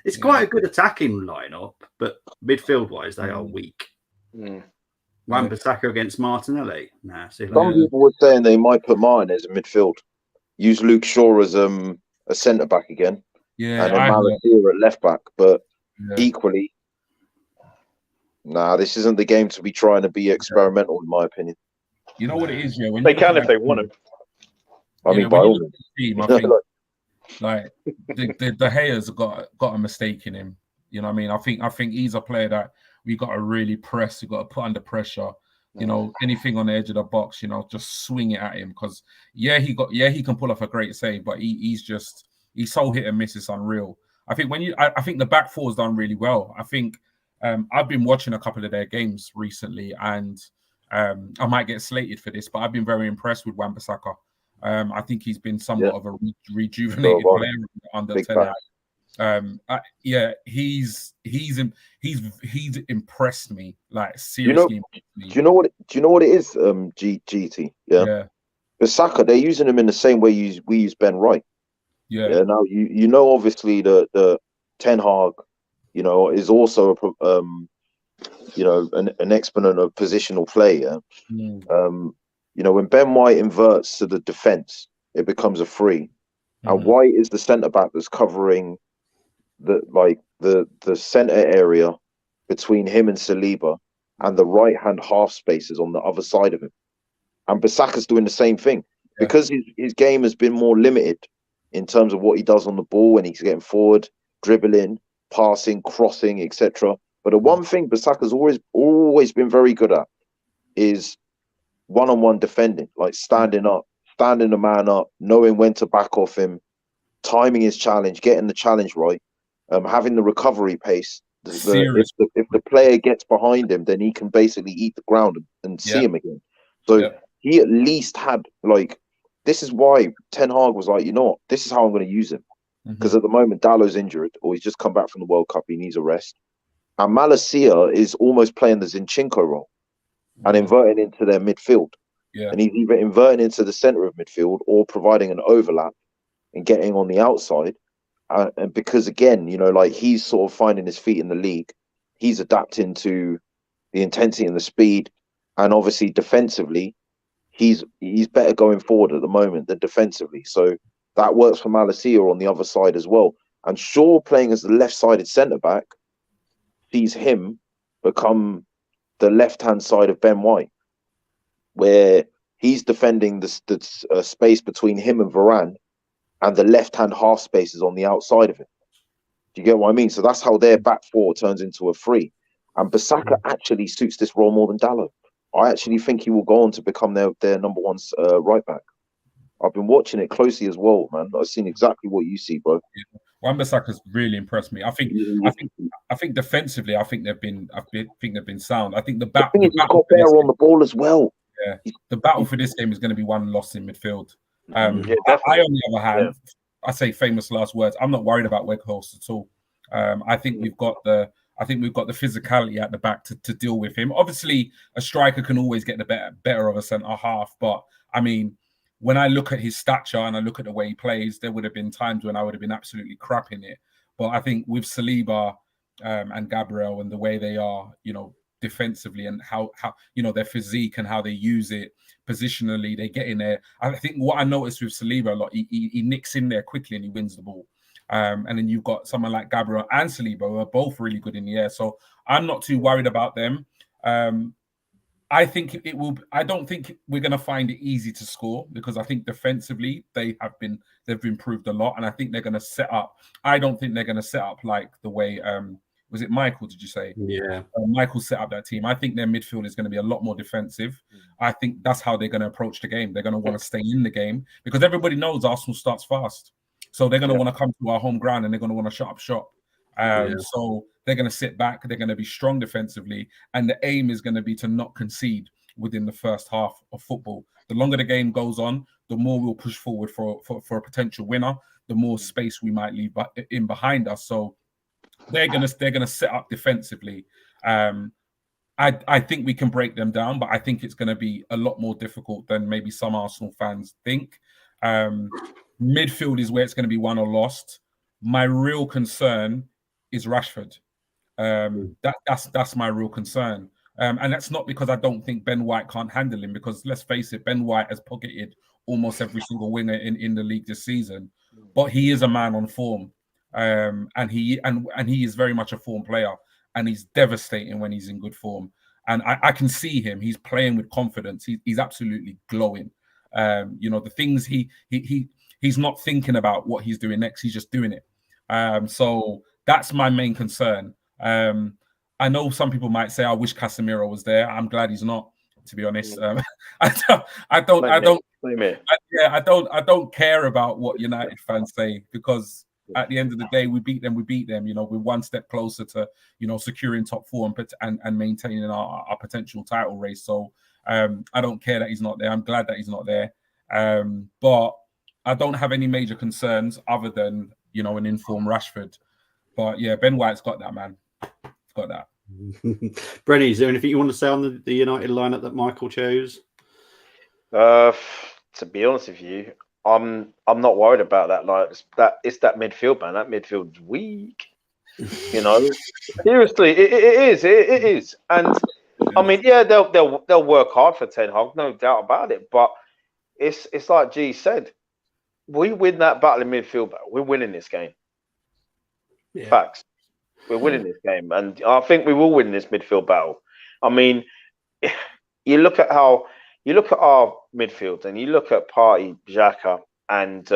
It's quite a good attacking lineup, but midfield-wise, they are weak. Wan-Bissaka against Martinelli. Nah, some people were saying they might put Martin as a midfield. Use Luke Shaw as a centre-back again. Yeah, and then Malacia at left-back. But equally, this isn't the game to be trying to be experimental, in my opinion. You know what it is, when they can if they want to. I mean, by all means. I think like the Gea's got a mistake in him. You know what I mean? I think he's a player that we got to really press. We got to put under pressure. You know, anything on the edge of the box, you know, just swing it at him, because he can pull off a great save, but he's so hit and miss. It's unreal. I think I think the back four's done really well. I think I've been watching a couple of their games recently, and I might get slated for this, but I've been very impressed with Wan-Bissaka. I think he's been somewhat of a rejuvenated player under Ten. He's impressed me, like seriously. Do you know what it is? GT. Yeah. Bissaka, they're using him in the same way we use Ben Wright. Yeah. Now you know obviously the Ten Hag, you know, is also a you know, an exponent of positional play. Yeah? You know, when Ben White inverts to the defense, it becomes a free, and White is the centre back that's covering the centre area between him and Saliba, and the right hand half spaces on the other side of him. And Bissaka's doing the same thing because his game has been more limited in terms of what he does on the ball when he's getting forward, dribbling, passing, crossing, etc. But the one thing Bissaka's always been very good at is one-on-one defending, like standing up, standing the man up, knowing when to back off him, timing his challenge, getting the challenge right, having the recovery pace. If the player gets behind him, then he can basically eat the ground and see him again. So he at least had, like, this is why Ten Hag was like, you know what, this is how I'm going to use him. Because at the moment, Dallow's injured, or he's just come back from the World Cup, he needs a rest. And Malacia is almost playing the Zinchenko role and inverting into their midfield. And he's either inverting into the centre of midfield or providing an overlap and getting on the outside. And because, again, you know, like, he's sort of finding his feet in the league, he's adapting to the intensity and the speed. And obviously, defensively, he's better going forward at the moment than defensively. So that works for Malacia on the other side as well. And Shaw playing as the left-sided centre-back sees him become the left-hand side of Ben White, where he's defending the space between him and Varane, and the left-hand half space is on the outside of it. Do you get what I mean? So that's how their back four turns into a three. And Bissaka actually suits this role more than Dalot. I actually think he will go on to become their number one right back. I've been watching it closely as well, man. I've seen exactly what you see, bro. Yeah. Wan-Bissaka's really impressed me. I think defensively, I think they've been sound. I think the battle he's got better on the ball as well. Yeah, the battle for this game is going to be one lost in midfield. I, on the other hand, I say famous last words. I'm not worried about Weghorst at all. I think we've got the physicality at the back to deal with him. Obviously, a striker can always get the better of a centre half, but I mean, when I look at his stature and I look at the way he plays, there would have been times when I would have been absolutely crapping it. But I think with Saliba and Gabriel and the way they are, you know, defensively and how you know, their physique and how they use it positionally, they get in there. I think what I noticed with Saliba a lot, he nicks in there quickly and he wins the ball. And then you've got someone like Gabriel and Saliba who are both really good in the air. So I'm not too worried about them. I think it will. I don't think we're going to find it easy to score because I think defensively they've improved a lot, and I think they're going to set up. I don't think they're going to set up like the way was it Michael? Did you say? Yeah, Michael set up that team. I think their midfield is going to be a lot more defensive. I think that's how they're going to approach the game. They're going to want to stay in the game because everybody knows Arsenal starts fast, so they're going to want to come to our home ground and they're going to want to shut up shop. So they're going to sit back. They're going to be strong defensively, and the aim is going to be to not concede within the first half of football. The longer the game goes on, the more we'll push forward for a potential winner. The more space we might leave in behind us. So they're going to set up defensively. I think we can break them down, but I think it's going to be a lot more difficult than maybe some Arsenal fans think. Midfield is where it's going to be won or lost. My real concern is Rashford. That's my real concern. And that's not because I don't think Ben White can't handle him, because let's face it, Ben White has pocketed almost every single winger in the league this season. But he is a man on form. And he is very much a form player, and he's devastating when he's in good form. And I can see him. He's playing with confidence. He's absolutely glowing. You know, the things he's not thinking about what he's doing next. He's just doing it. So that's my main concern. I know some people might say, I wish Casemiro was there. I'm glad he's not, to be honest. I don't care about what United fans say, because at the end of the day, we beat them. You know, we're one step closer to, you know, securing top four and maintaining our potential title race. So I don't care that he's not there. I'm glad that he's not there. But I don't have any major concerns other than, you know, an informed Rashford. But yeah, Ben White's got that, man. He's got that. Brenny, is there anything you want to say on the United lineup that Michael chose? to be honest with you, I'm not worried about that. Like it's that midfield, man. That midfield's weak. You know, seriously, it is. It is. And I mean, yeah, they'll work hard for Ten Hag, no doubt about it. But it's like G said, we win that battle in midfield. We're winning this game. Yeah. Facts. We're winning this game, and I think we will win this midfield battle. I mean, you look at our midfield, and you look at Partey, Xhaka, and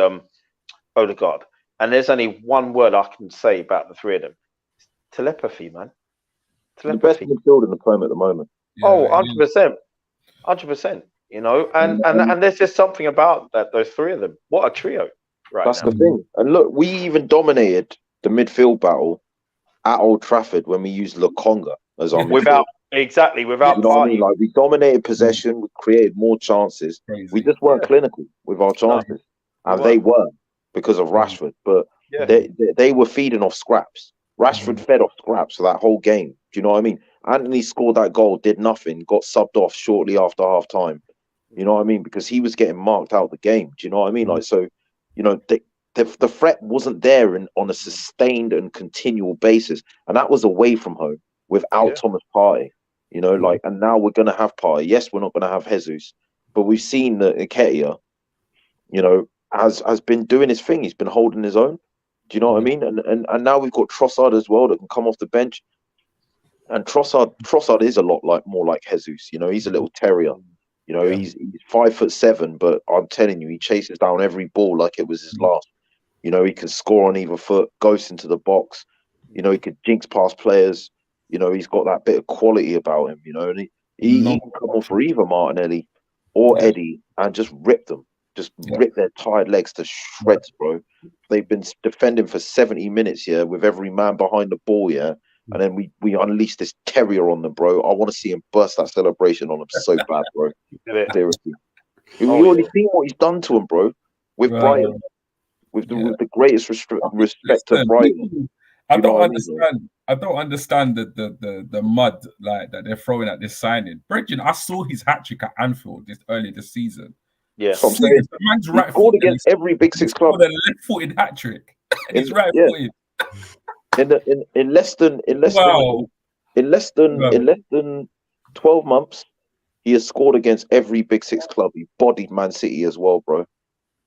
Odegaard, and there's only one word I can say about the three of them: telepathy, man. The best midfield in the Prem at the moment. Yeah, Oh, 100%, 100%. You know, and there's just something about those three of them. What a trio, right? That's now. the thing. And look, we even dominated the midfield battle at Old Trafford when we used Lokonga as our midfield. Without You know what I Partey. mean? Like, we dominated possession, we created more chances. Crazy. We just weren't clinical with our chances, and they were because of Rashford. But they were feeding off scraps. Rashford fed off scraps for that whole game. Do you know what I mean? Anthony scored that goal, did nothing, got subbed off shortly after half time. You know what I mean? Because he was getting marked out the game. Do you know what I mean? Like, so, you know, the threat wasn't there on a sustained and continual basis, and that was away from home without Thomas Partey. You know, like, and now we're going to have Partey. Yes, we're not going to have Jesus, but we've seen that Nketiah, you know, has been doing his thing. He's been holding his own. Do you know what I mean? And now we've got Trossard as well that can come off the bench. And Trossard is a lot more like Jesus. You know, he's a little terrier. You know, he's 5'7", but I'm telling you, he chases down every ball like it was his last. You know, he can score on either foot, goes into the box. You know, he could jinx past players. You know, he's got that bit of quality about him. You know, and he can come off for either Martinelli or Eddie and just rip them. Just rip their tired legs to shreds, bro. They've been defending for 70 minutes, with every man behind the ball, and then we unleash this terrier on them, bro. I want to see him burst that celebration on them so bad, bro. Seriously. We've already seen what he's done to him, bro. With Brighton. With the greatest respect to Brighton. I don't understand. I don't understand the mud like that they're throwing at this signing. Bridget, I saw his hat trick at Anfield earlier this season. Yeah, so I'm saying, the man's right scored against every big six club. A left-footed hat trick. He's right-footed. In less than 12 months, he has scored against every big six club. He bodied Man City as well, bro.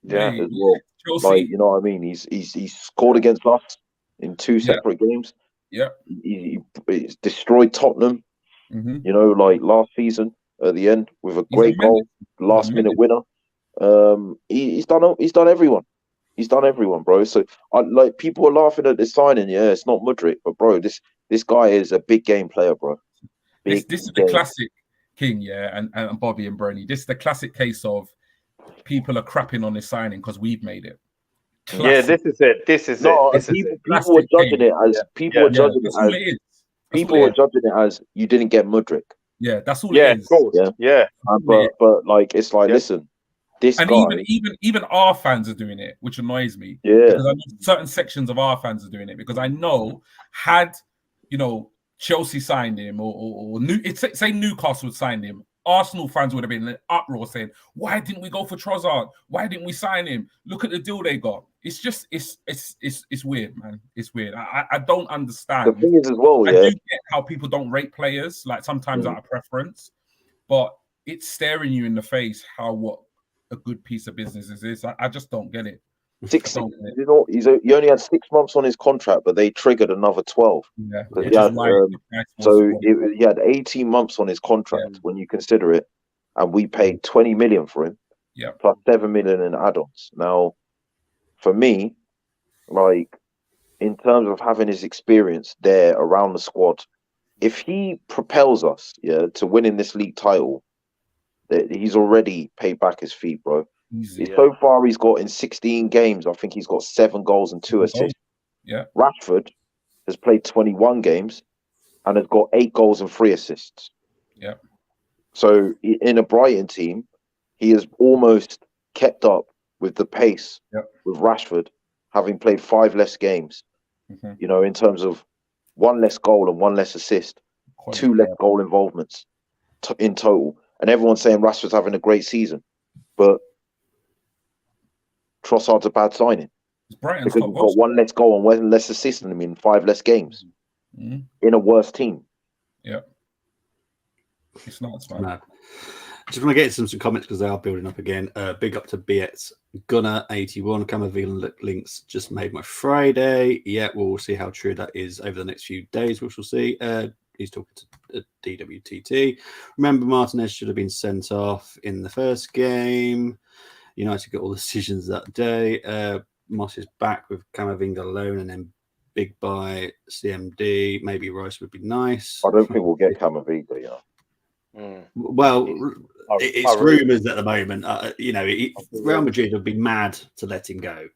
Yeah, as well. Like, you know what I mean? He's scored against us in 2 separate games. Yeah, he's destroyed Tottenham. You know, like last season at the end with a great goal, last minute winner. He's done everyone. He's done everyone, bro. So like people are laughing at this signing. Yeah, it's not Mudryk, but bro, this guy is a big game player, bro. This is the classic King, and Bobby and Bernie. This is the classic case of people are crapping on this signing because we've made it. Classic. Yeah, this is it. People were judging it as people were judging it as you didn't get Mudryk. Yeah, that's all it is. Of course. But like it's like listen, this and guy, even our fans are doing it, which annoys me. Yeah, because I know certain sections of our fans are doing it because I know had Chelsea signed him or say Newcastle would signed him, Arsenal fans would have been in an uproar saying, "Why didn't we go for Trossard? Why didn't we sign him? Look at the deal they got." It's just it's weird, man. It's weird. I don't understand. The thing is as well, I do get how people don't rate players, like sometimes out of preference, but it's staring you in the face what a good piece of business is. I just don't get it. He only had 6 months on his contract, but they triggered another 12. Yeah, he had 18 months on his contract when you consider it, and we paid 20 million for him. Yeah, plus 7 million in add-ons. Now, for me, like in terms of having his experience there around the squad, if he propels us, to winning this league title, he's already paid back his fee, bro. So far, he's got in 16 games, I think he's got 7 goals and 2 assists. Yeah. Rashford has played 21 games and has got 8 goals and 3 assists. Yeah. So in a Brighton team, he has almost kept up with the pace with Rashford, having played 5 less games. You know, in terms of 1 less goal and 1 less assist, 2 less goal involvements in total. And everyone's saying Rashford's having a great season, but Trossard's a bad signing. Brighton's Because he's got one less goal and one less assist than him in 5 less games in a worse team. Yeah. It's not, man. No. Just want to get some comments because they are building up again. Big up to BX Gunner 81. Camavinga links just made my Friday. Yeah, we'll see how true that is over the next few days. We shall see. He's talking to DWTT. Remember, Martinez should have been sent off in the first game. United got all the decisions that day. Moss is back with Camavinga alone and then big buy CMD. Maybe Rice would be nice. I don't think we'll get Camavinga, you know. Well, it's rumours at the moment. Real Madrid would be mad to let him go,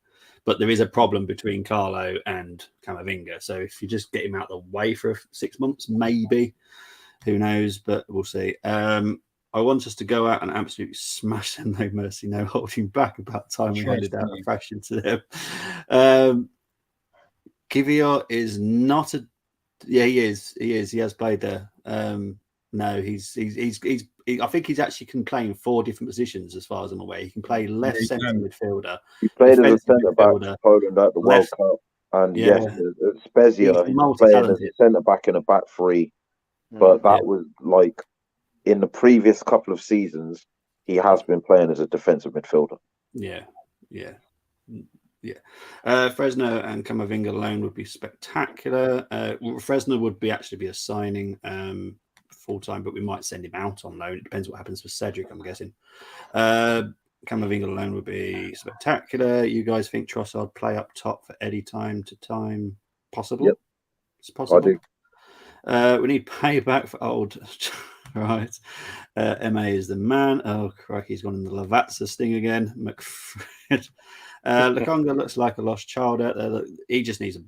but there is a problem between Carlo and Camavinga. So if you just get him out of the way for 6 months, maybe, who knows? But we'll see. I want us to go out and absolutely smash them, no mercy, no holding back. About time we headed out and crashed into them. Kivior is not a. Yeah, he is. He has played there. No, he's I think he's actually can play in 4 different positions as far as I'm aware. He can play left centre midfielder. He played as a centre back for Poland at the World Cup, and yes, Spezia he played as a centre back in a back 3, but that was like in the previous couple of seasons he has been playing as a defensive midfielder. Yeah. Fresno and Camavinga alone would be spectacular. Fresno would actually be a signing. Full time, but we might send him out on loan. It depends what happens with Cedric, I'm guessing. Camavinga alone would be spectacular. You guys think Trossard play up top for Eddie time to time? Possible? Yep. It's possible. I do. We need payback for old. Right. MA is the man. Oh, crikey, he's gone in the Lavazza sting again. McFred. Lukonga looks like a lost child out there. He just needs a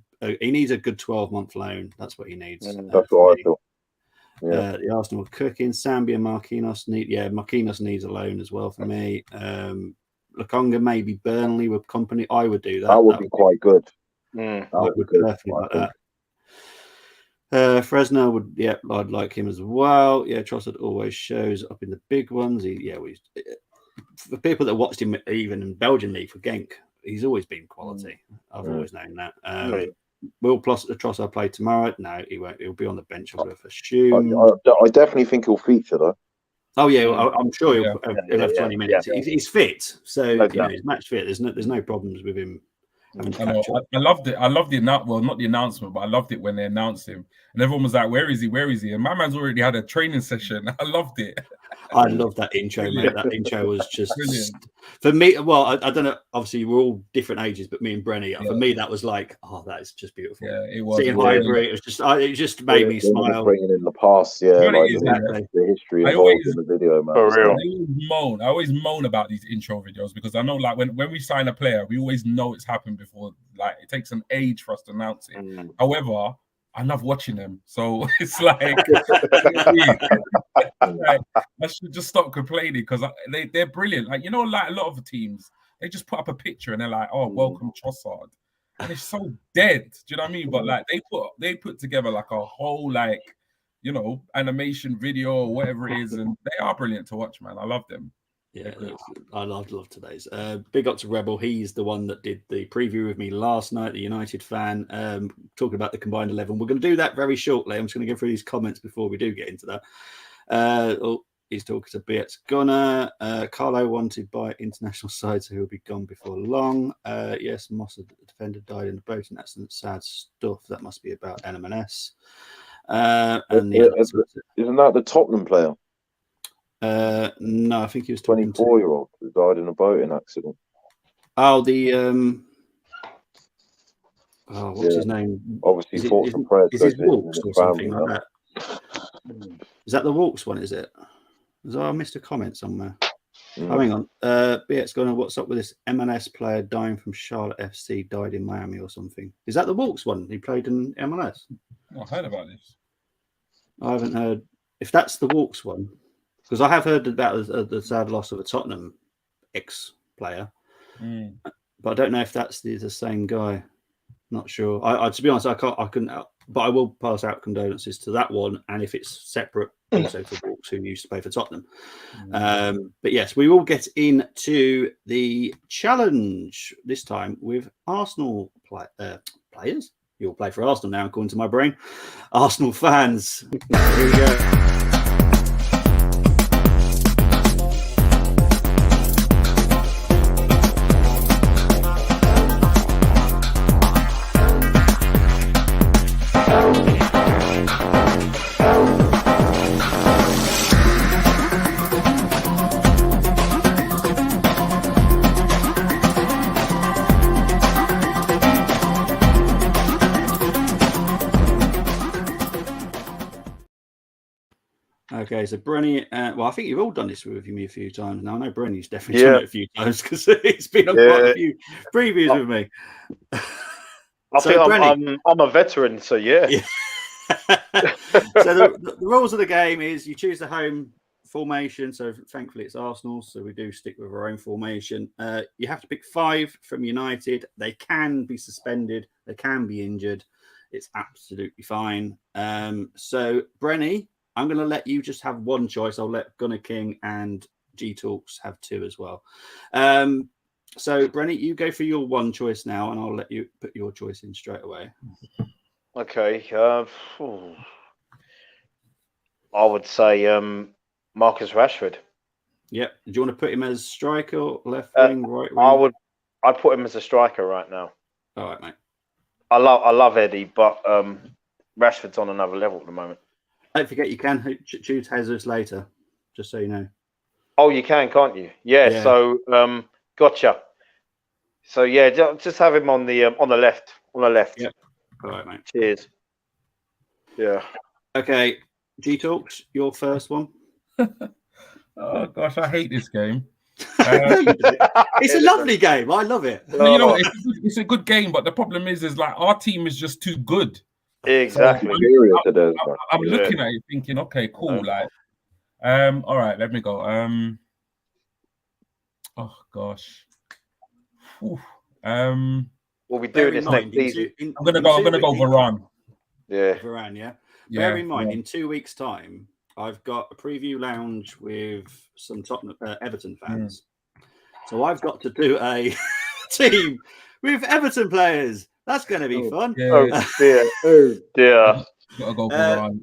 good 12-month loan. That's what he needs. That's what I feel. Yeah. The Arsenal cooking. Sambia Marquinhos Marquinhos needs a loan as well for me. Lukonga maybe Burnley with company. I would do that. That would be quite good. I would definitely like that. Fresno would, I'd like him as well. Yeah, Trossard always shows up in the big ones. For people that watched him even in Belgian league for Genk, he's always been quality. I've always known that. Will Trossard play tomorrow? No, he won't. He'll be on the bench, I would assume. I definitely think he'll feature though. Oh yeah, I'm sure he'll have 20 minutes. He's fit, so he's match fit. There's no problems with him. I loved it. I loved the not the announcement, but I loved it when they announced him, and everyone was like, "Where is he? Where is he?" And my man's already had a training session. I loved it. I love that intro, mate. That intro was just brilliant. For me. Well, I don't know. Obviously, we're all different ages, but me and Brenny, for me, that was like, that is just beautiful. Yeah, it was. Seeing Highbury, it just made me smile. Bringing in the past, the history involved in the video, man. For real. I always moan about these intro videos because I know, like, when we sign a player, we always know it's happened before. Like, it takes an age for us to announce it. However, I love watching them, so it's like, I should just stop complaining because they're brilliant. Like, like a lot of the teams, they just put up a picture and they're like, "Oh, welcome Trossard," and it's so dead. Do you know what I mean? But like they put together like a whole animation video or whatever it is, and they are brilliant to watch, man. I love them. Yeah, I love today's. Big up to Rebel. He's the one that did the preview with me last night, the United fan, talking about the combined 11. We're going to do that very shortly. I'm just going to go through these comments before we do get into that. He's talking to BX Gunner. Carlo wanted by international side, so he'll be gone before long. Yes, Moss, the defender, died in the boat, and that's some sad stuff. That must be about NMS. Isn't that the Tottenham player? No, I think he was 24-year-old who died in a boating accident. Oh, what's his name? Obviously, fought for prayers. Is it Walks or something like that? Is that the Walks one? Is it? I missed a comment somewhere. Oh, hang on. BX going, what's up with this MLS player dying from Charlotte FC, died in Miami or something? Is that the Walks one? He played in MLS? I heard about this. I haven't heard. If that's the Walks one, because I have heard about the sad loss of a Tottenham ex-player, but I don't know if that's the same guy. Not sure. I to be honest, I couldn't. But I will pass out condolences to that one, and if it's separate also for Walks, who used to play for Tottenham. But yes, we will get into the challenge this time with Arsenal players. You'll play for Arsenal now, according to my brain. Arsenal fans. Here we go. Okay, so Brenny, well, I think you've all done this with me a few times now. I know Brenny's definitely done it a few times because it's been on quite a few previews with me. I think I'm a veteran, so yeah. So the rules of the game is you choose the home formation. So thankfully it's Arsenal, so we do stick with our own formation. You have to pick 5 from United. They can be suspended. They can be injured. It's absolutely fine. So Brenny, I'm going to let you just have one choice. I'll let Gunner King and G Talks have 2 as well. So, Brenny, you go for your one choice now, and I'll let you put your choice in straight away. Okay. I would say Marcus Rashford. Yep. Do you want to put him as striker, left wing, right wing? I'd put him as a striker right now. All right, mate. I love Eddie, but Rashford's on another level at the moment. Don't forget, you can choose Jesus later, just so you know. Oh, you can, can't you? Yeah. So, gotcha. So yeah, just have him on the left. On the left. Yep. All right, mate. Cheers. Yeah. Okay, G Talks, your first one. Oh gosh, I hate this game. It's a lovely game. I love it. You know, it's a good game, but the problem is like our team is just too good. Exactly. So I'm looking at it thinking, okay, cool. Like, all right, let me go. Oh gosh. We'll be doing this next season. I'm gonna go Varane. Yeah, Varane. Yeah. Bear in mind, in 2 weeks' time, I've got a preview lounge with some Tottenham, Everton fans. So I've got to do a team with Everton players. That's going to be fun. Yeah. Oh dear. Oh dear. Gotta go Varane.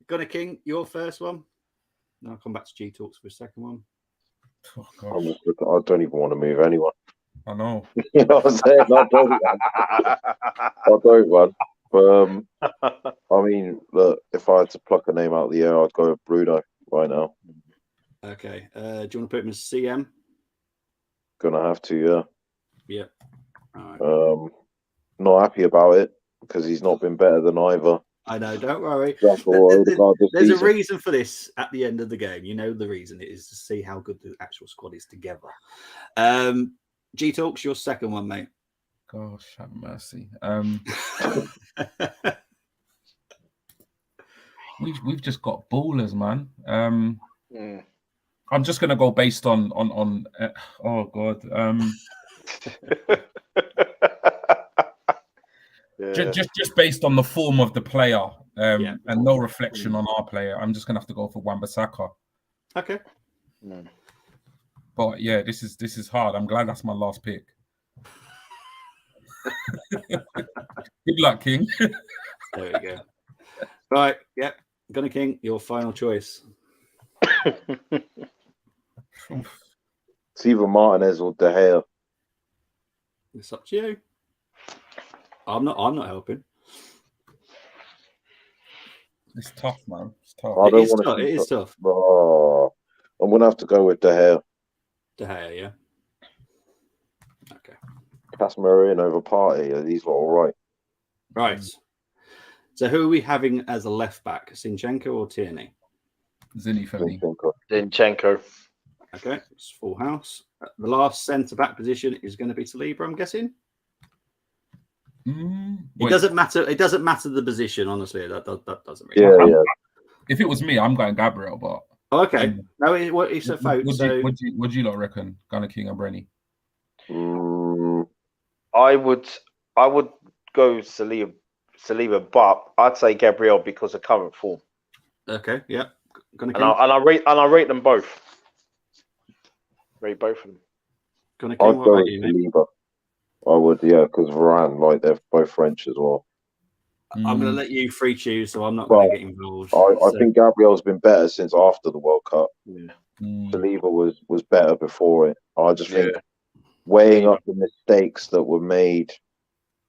Gunner King, your first one. Then I'll come back to G Talks for a second one. Oh, gosh. I don't even want to move anyone. I know. You know what I'm saying? I don't want. I mean, look, if I had to pluck a name out of the air, I'd go with Bruno right now. Okay. Do you want to put him as CM? Gonna have to, yeah. Yeah. All right. Not happy about it because he's not been better than either. I know, don't worry. There's a reason for this at the end of the game. You know the reason it is to see how good the actual squad is together. G Talks, your second one, mate. Gosh, have mercy. We've just got ballers, man. I'm just gonna go based on oh god. Just based on the form of the player, and no reflection on our player. I'm just gonna have to go for Wan-Bissaka. Okay. But yeah, this is hard. I'm glad that's my last pick. Good luck, King. There we go. Right, yep. Gunner King, your final choice. It's either Martinez or De Gea. It's up to you. I'm not helping. It's tough, man. It's tough. It is tough. Oh, I'm gonna have to go with De Gea. De Gea, yeah. Okay. Casemiro over Party. These were all right. Right. So who are we having as a left back? Zinchenko or Tierney? Zinny for me. Zinchenko. Okay, it's full house. The last centre back position is going to be Saliba, I'm guessing. It doesn't matter. It doesn't matter the position, honestly. That doesn't really. Yeah. If it was me, I'm going Gabriel, but okay. No, it's a vote. What do you lot reckon, Gunner King and Brenny? I would go Saliba, but I'd say Gabriel because of current form. Okay, yeah. And I rate them both. Rate both of them. I'd go with Saliba. I would, yeah, because Varane, like they're both French as well. I'm going to let you free choose, so I'm not going to get involved. I think Gabriel's been better since after the World Cup. Yeah. Saliba was better before it. I just think weighing up the mistakes that were made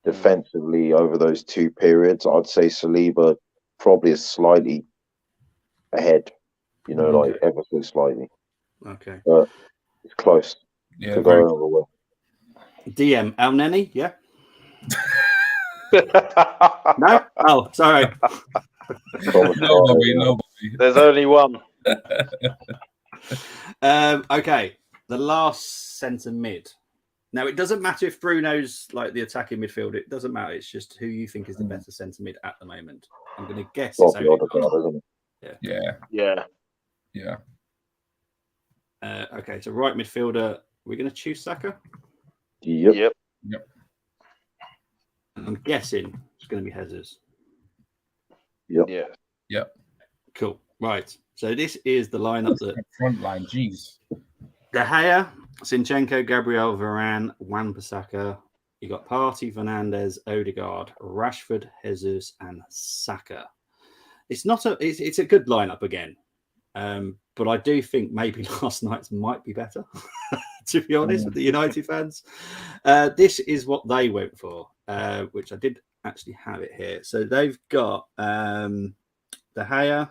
defensively over those two periods, I'd say Saliba probably is slightly ahead, like ever so slightly. Okay. But it's close to go over well. DM El Neni, yeah? No? Oh, sorry. Nobody. There's only one. Okay. The last centre mid. Now, it doesn't matter if Bruno's like the attacking midfield. It doesn't matter. It's just who you think is the better centre mid at the moment. I'm going to guess it's Odegaard, isn't it? Yeah. Okay, so right midfielder. We're going to choose Saka. Yep. I'm guessing it's going to be Jesus. Yep. Cool. Right. So this is the lineup that front line. Jeez. De Gea, Zinchenko, Gabriel, Varane, Wan-Bissaka. You got Partey, Fernandes, Odegaard, Rashford, Jesus, and Saka. It's a good lineup again, but I do think maybe last night's might be better. To be honest, with the United fans, this is what they went for, which I did actually have it here. So they've got De Gea,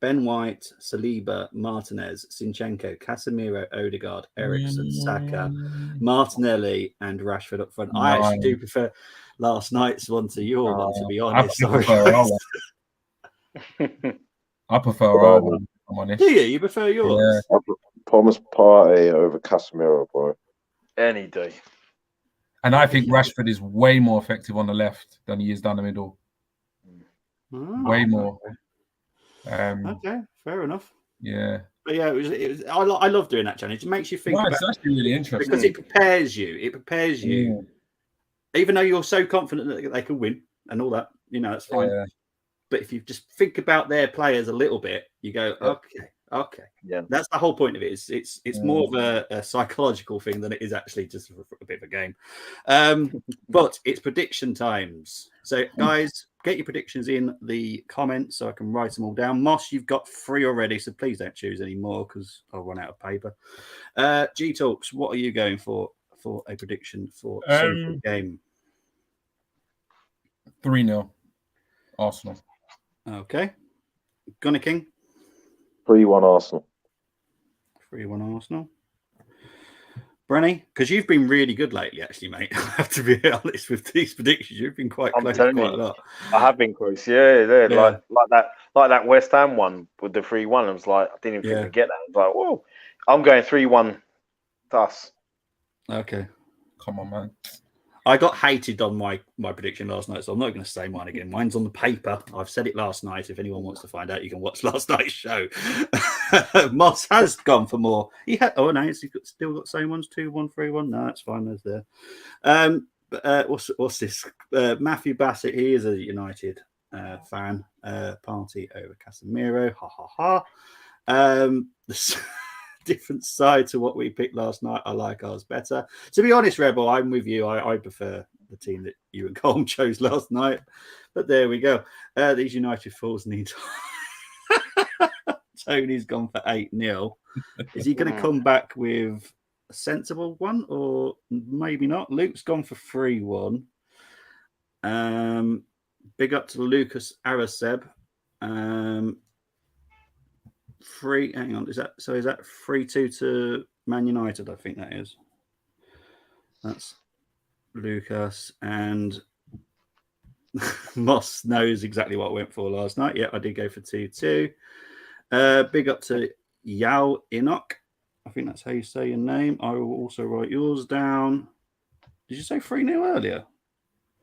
Ben White, Saliba, Martinez, Zinchenko, Casemiro, Odegaard, Eriksen, Saka, Martinelli, and Rashford up front. I actually do prefer last night's one to your one, to be honest. I prefer our one, if I'm honest. Do you? You prefer yours? Yeah. Thomas Partey over Casemiro, bro. Any day. And I think Rashford is way more effective on the left than he is down the middle. Way more. Okay, fair enough. Yeah. But yeah, I love doing that challenge. It makes you think. It's actually really interesting because it prepares you. It prepares you, even though you're so confident that they can win and all that. That's fine. Yeah. But if you just think about their players a little bit, you go, okay. Yeah, that's the whole point of it. It's more of a psychological thing than it is actually just a bit of a game. But it's prediction times. So guys, get your predictions in the comments so I can write them all down. Moss, you've got 3 already, so please don't choose any more because I'll run out of paper. G Talks, what are you going for a prediction for the game? 3-0 Arsenal. Okay. Gunner King? 3-1 Arsenal. 3-1 Arsenal. Brenny, because you've been really good lately, actually, mate. I have to be honest with these predictions. You've been quite close quite a lot. I have been close, yeah. Like that West Ham one with the 3-1. I was like, I didn't even think to get that. I was like, whoa. I'm going 3-1 us. Okay. Come on, man. I got hated on my prediction last night, so I'm not going to say mine again. Mine's on the paper. I've said it last night. If anyone wants to find out, you can watch last night's show. Moss has gone for more. He's still got the same ones, 2-1, 3-1. No, that's fine. There's there. What's this? Matthew Bassett, he is a United fan. Partey over Casemiro. Ha ha ha. Different side to what we picked last night. I like ours better. To be honest, Rebel, I'm with you. I prefer the team that you and Colm chose last night. But there we go. These United fools need. Tony's gone for 8-0. Is he going to come back with a sensible one or maybe not? Luke's gone for 3-1. Big up to Lucas Araseb. Hang on, is that 3-2 to Man United? I think that is. That's Lucas, and Moss knows exactly what I went for last night. Yeah, I did go for 2-2. Big up to Yao Enoch. I think that's how you say your name. I will also write yours down. Did you say 3-0 earlier?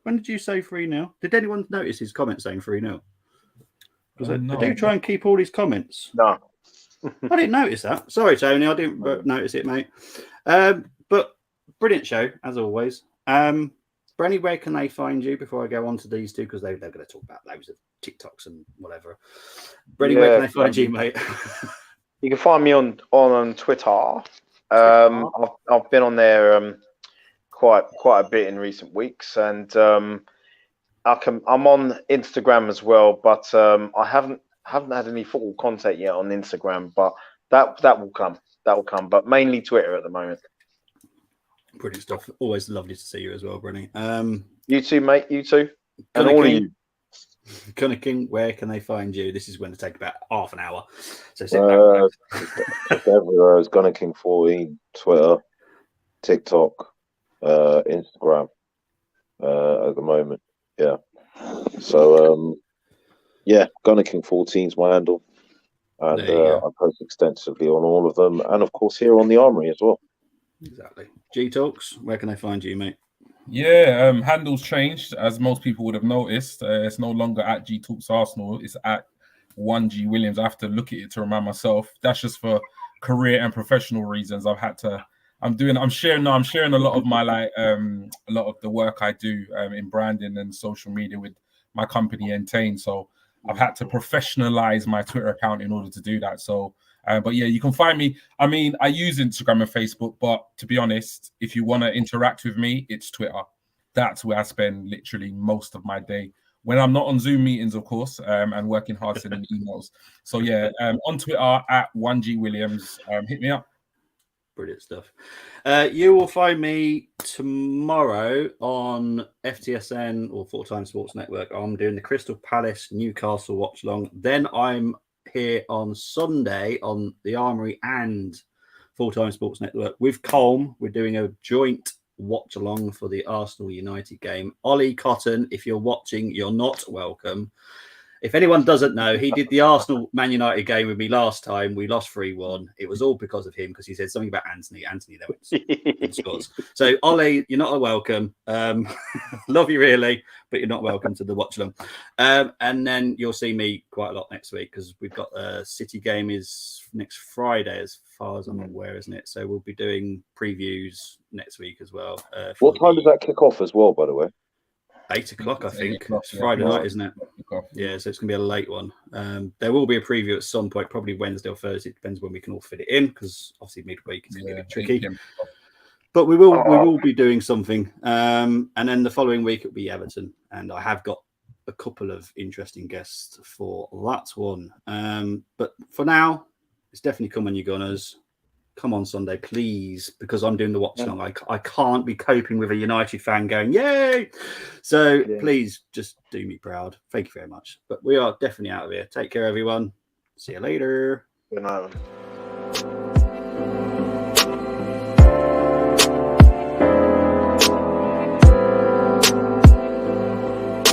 When did you say 3-0? Did anyone notice his comment saying 3-0? I do try and keep all these comments. No. I didn't notice that. Sorry, Tony. I didn't notice it, mate. But brilliant show, as always. Brenny, where can they find you before I go on to these two? Because they're going to talk about loads of TikToks and whatever. Brenny, where can they find you, mate? You can find me on Twitter. I've been on there quite a bit in recent weeks, and I'm on Instagram as well, but I haven't had any football content yet on Instagram, but that will come. But mainly Twitter at the moment. Brilliant stuff. Always lovely to see you as well, Brenny. You too, mate. You too, and all of you. Gunner King, where can they find you? This is going to take about half an hour. So sit back. Everywhere is Gunner King 14, Twitter, TikTok, Instagram at the moment. Yeah. So Gunner King 14 is my handle. And I post extensively on all of them. And of course here on the Armoury as well. Exactly. G Talks, where can they find you, mate? Yeah, handles changed, as most people would have noticed. It's no longer at G Talks Arsenal. It's at 1G Williams. I have to look at it to remind myself. That's just for career and professional reasons. I'm sharing a lot of my a lot of the work I do in branding and social media with my company Entain. So I've had to professionalize my Twitter account in order to do that. So but yeah, you can find me. I mean, I use Instagram and Facebook, but to be honest, if you want to interact with me, it's Twitter. That's where I spend literally most of my day. When I'm not on Zoom meetings, of course, and working hard sending emails. So yeah, on Twitter at 1G Williams. Hit me up. Brilliant stuff. You will find me tomorrow on FTSN or Full Time Sports Network. I'm doing the Crystal Palace Newcastle watch along. Then I'm here on Sunday on the Armoury and Full Time Sports Network with Colm. We're doing a joint watch along for the Arsenal United game. Ollie Cotton, if you're watching, you're not welcome. If anyone doesn't know, he did the Arsenal Man United game with me last time. We lost 3-1. It was all because of him, because he said something about Anthony. Anthony then went scores. So Ollie, you're not welcome. Love you really, but you're not welcome to the watch along. And then you'll see me quite a lot next week, because we've got a City game is next Friday, as far as I'm aware, isn't it? So we'll be doing previews next week as well. What time does that kick off as well, by the way? 8 o'clock, I think. It's Friday night, isn't it? Yeah, so it's going to be a late one. There will be a preview at some point, probably Wednesday or Thursday. It depends when we can all fit it in, because obviously midweek is going to be a bit tricky. But we will be doing something. And then the following week it'll be Everton. And I have got a couple of interesting guests for that one. But for now, it's definitely come on, you Gunners. Come on Sunday, please, because I'm doing the watch along. I can't be coping with a United fan going, yay! So please just do me proud. Thank you very much. But we are definitely out of here. Take care, everyone. See you later. Good night.